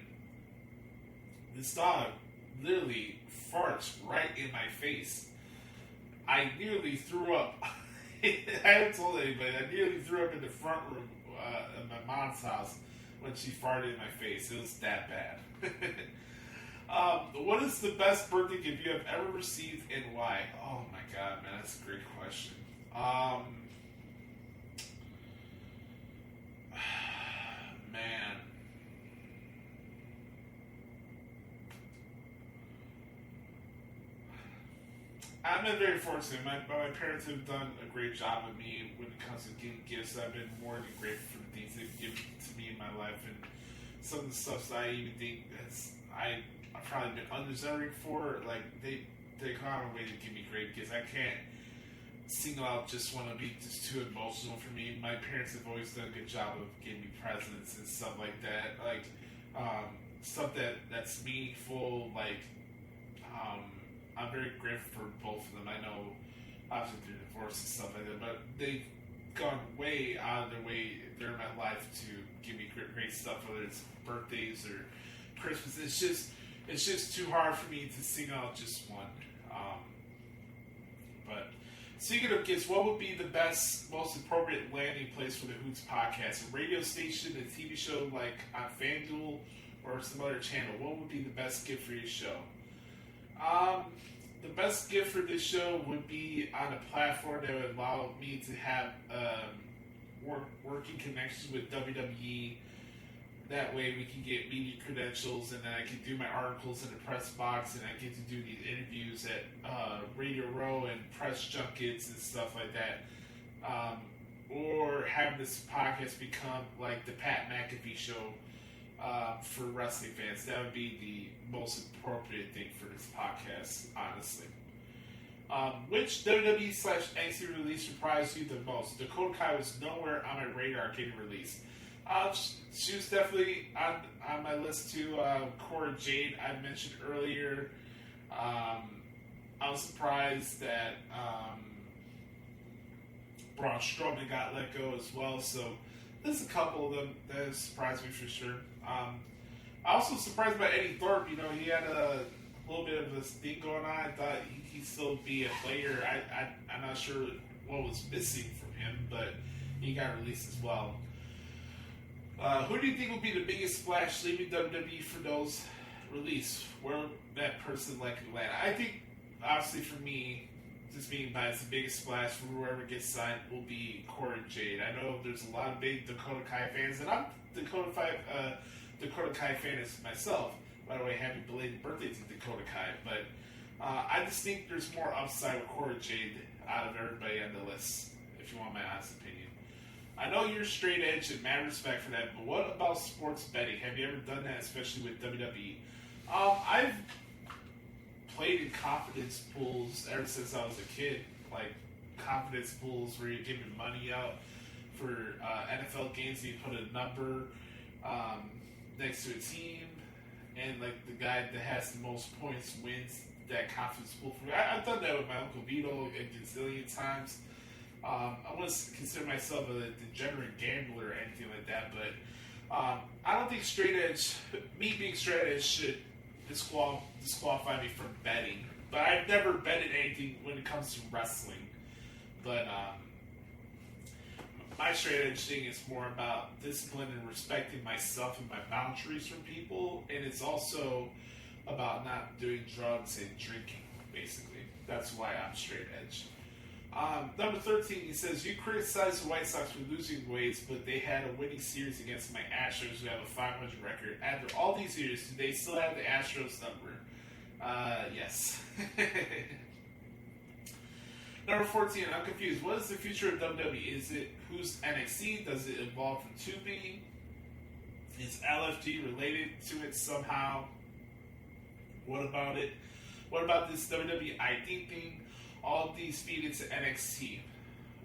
this dog literally farts right in my face. I nearly threw up. I haven't told anybody. I nearly threw up in the front room of my mom's house when she farted in my face. It was that bad. What is the best birthday gift you have ever received and why? Oh my god, man, that's a great question. Man. I've been very fortunate. My parents have done a great job with me when it comes to giving gifts. I've been more than grateful for the things they've given to me in my life, and some of the stuff that I even think I've probably been undeserving for. Like they come out of a way to give me great gifts. I can't single out just one of be just too emotional for me. My parents have always done a good job of giving me presents and stuff like that. Like stuff that's meaningful. Like I'm very grateful for both of them. I know obviously through divorce and stuff like that, but they've gone way out of their way during my life to give me great stuff, whether it's birthdays or Christmas. It's just too hard for me to single out just one. But speaking of gifts, what would be the best, most appropriate landing place for the Hoots Podcast? A radio station, a TV show like on FanDuel, or some other channel? What would be the best gift for your show? The best gift for this show would be on a platform that would allow me to have working connections with WWE. That way we can get media credentials, and then I can do my articles in the press box, and I get to do these interviews at Radio Row and press junkets and stuff like that. Or having this podcast become like the Pat McAfee show for wrestling fans. That would be the most appropriate thing for this podcast, honestly. Which WWE/NXT release surprised you the most? Dakota Kai was nowhere on my radar getting released. She was definitely on my list too. Cora Jade, I mentioned earlier. I was surprised that Braun Strowman got let go as well. So there's a couple of them that surprised me for sure. I also surprised by Eddie Thorpe. You know, he had a little bit of this thing going on. I thought he'd still be a player. I'm not sure what was missing from him, but he got released as well. Who do you think will be the biggest splash leaving WWE for those released? Where that person likely land? I think, obviously for me, just being biased, the biggest splash for whoever gets signed will be Cora Jade. I know there's a lot of big Dakota Kai fans, and I'm Dakota Kai fan as myself. By the way, happy belated birthday to Dakota Kai. But I just think there's more upside with Cora Jade out of everybody on the list, if you want my honest opinion. I know you're straight edge and mad respect for that, but what about sports betting? Have you ever done that, especially with WWE? I've played in confidence pools ever since I was a kid, like confidence pools where you're giving money out for NFL games. You put a number next to a team, and like the guy that has the most points wins that confidence pool. I've done that with my Uncle Vito a gazillion times. I wouldn't consider myself a degenerate gambler or anything like that, but I don't think me being straight edge should disqualify me from betting. But I've never betted anything when it comes to wrestling. But my straight edge thing is more about discipline and respecting myself and my boundaries from people, and it's also about not doing drugs and drinking, basically. That's why I'm straight edge. Number 13, he says, you criticize the White Sox for losing weight, but they had a winning series against my Astros who have a 500 record. After all these years, do they still have the Astros number? Yes. Number 14, I'm confused. What is the future of WWE? Is it who's NXT? Does it evolve from tubing? Is LFG related to it somehow? What about it? What about this WWE ID thing? All of these feed into NXT.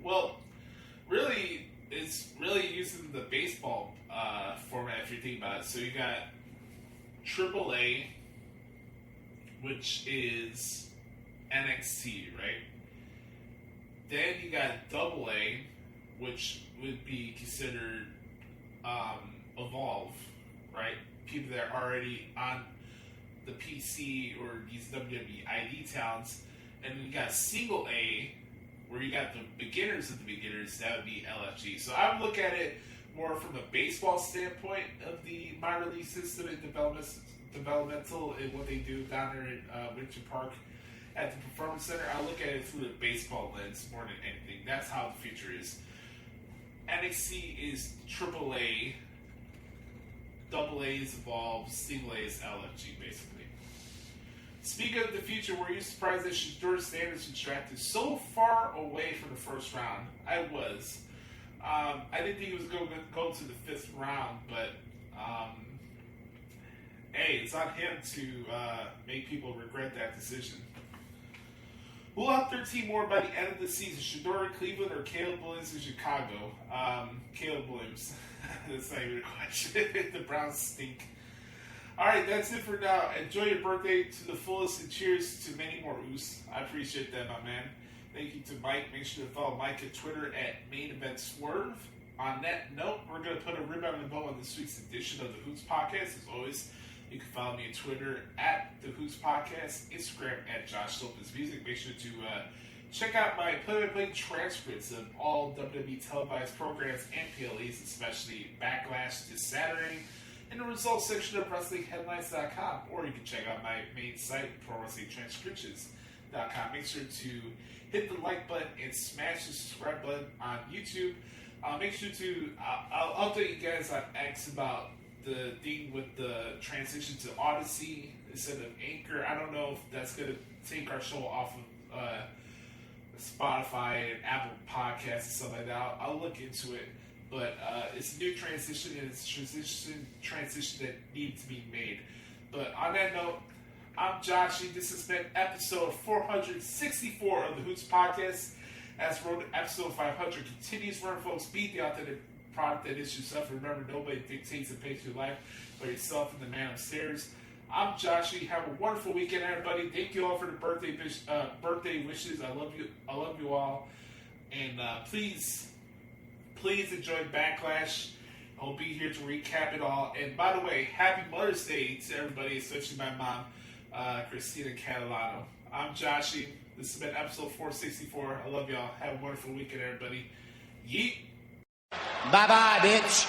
Well, really, it's really using the baseball format if you think about it. So you got AAA, which is NXT, right? Then you got AA, which would be considered Evolve, right? People that are already on the PC or these WWE ID talents. And then you got single A, where you got the beginners of the beginners, that would be LFG. So I would look at it more from a baseball standpoint of the minor league system and developmental and what they do down there in Winter Park at the Performance Center. I look at it through the baseball lens more than anything. That's how the future is. NXT is AAA, AA is Evolve, single A is LFG, basically. Speaking of the future, were you surprised that Shedeur Sanders was drafted so far away from the first round? I was. I didn't think he was going to go to the 5th round, but hey, it's on him to make people regret that decision. We'll have 13 more by the end of the season. Shedeur in Cleveland or Caleb Williams in Chicago? Caleb Williams. That's not even a question. The Browns stink. Alright, that's it for now. Enjoy your birthday to the fullest and cheers to many more Oos. I appreciate that, my man. Thank you to Mike. Make sure to follow Mike at Twitter at MainEventSwerve. On that note, we're going to put a rib on the bow on this week's edition of the Hoots Podcast. As always, you can follow me on Twitter at the Hoots Podcast, Instagram at Joshie Lopez Music. Make sure to check out my play-by-play transcripts of all WWE televised programs and PLEs, especially Backlash this Saturday, in the results section of WrestlingHeadlines.com. Or you can check out my main site, ProWrestlingTranscriptions.com. Make sure to hit the like button and smash the subscribe button on YouTube. Make sure to, I'll update you guys on X about the thing with the transition to Odyssey instead of Anchor. I don't know if that's going to take our show off of Spotify and Apple Podcasts and stuff like that. I'll look into it. But it's a new transition, and it's a transition that needs to be made. But on that note, I'm Joshie. This has been episode 464 of the Hoots Podcast. As road to episode 500 continues, remember, folks, be the authentic product that is yourself. Remember, nobody dictates and pays your life but yourself and the man upstairs. I'm Joshie. Have a wonderful weekend, everybody. Thank you all for the birthday wishes. I love you. I love you all. And please enjoy Backlash. I'll be here to recap it all. And by the way, happy Mother's Day to everybody, especially my mom, Christina Catalano. I'm Joshie. This has been episode 464. I love y'all. Have a wonderful weekend, everybody. Yeet. Bye-bye, bitch.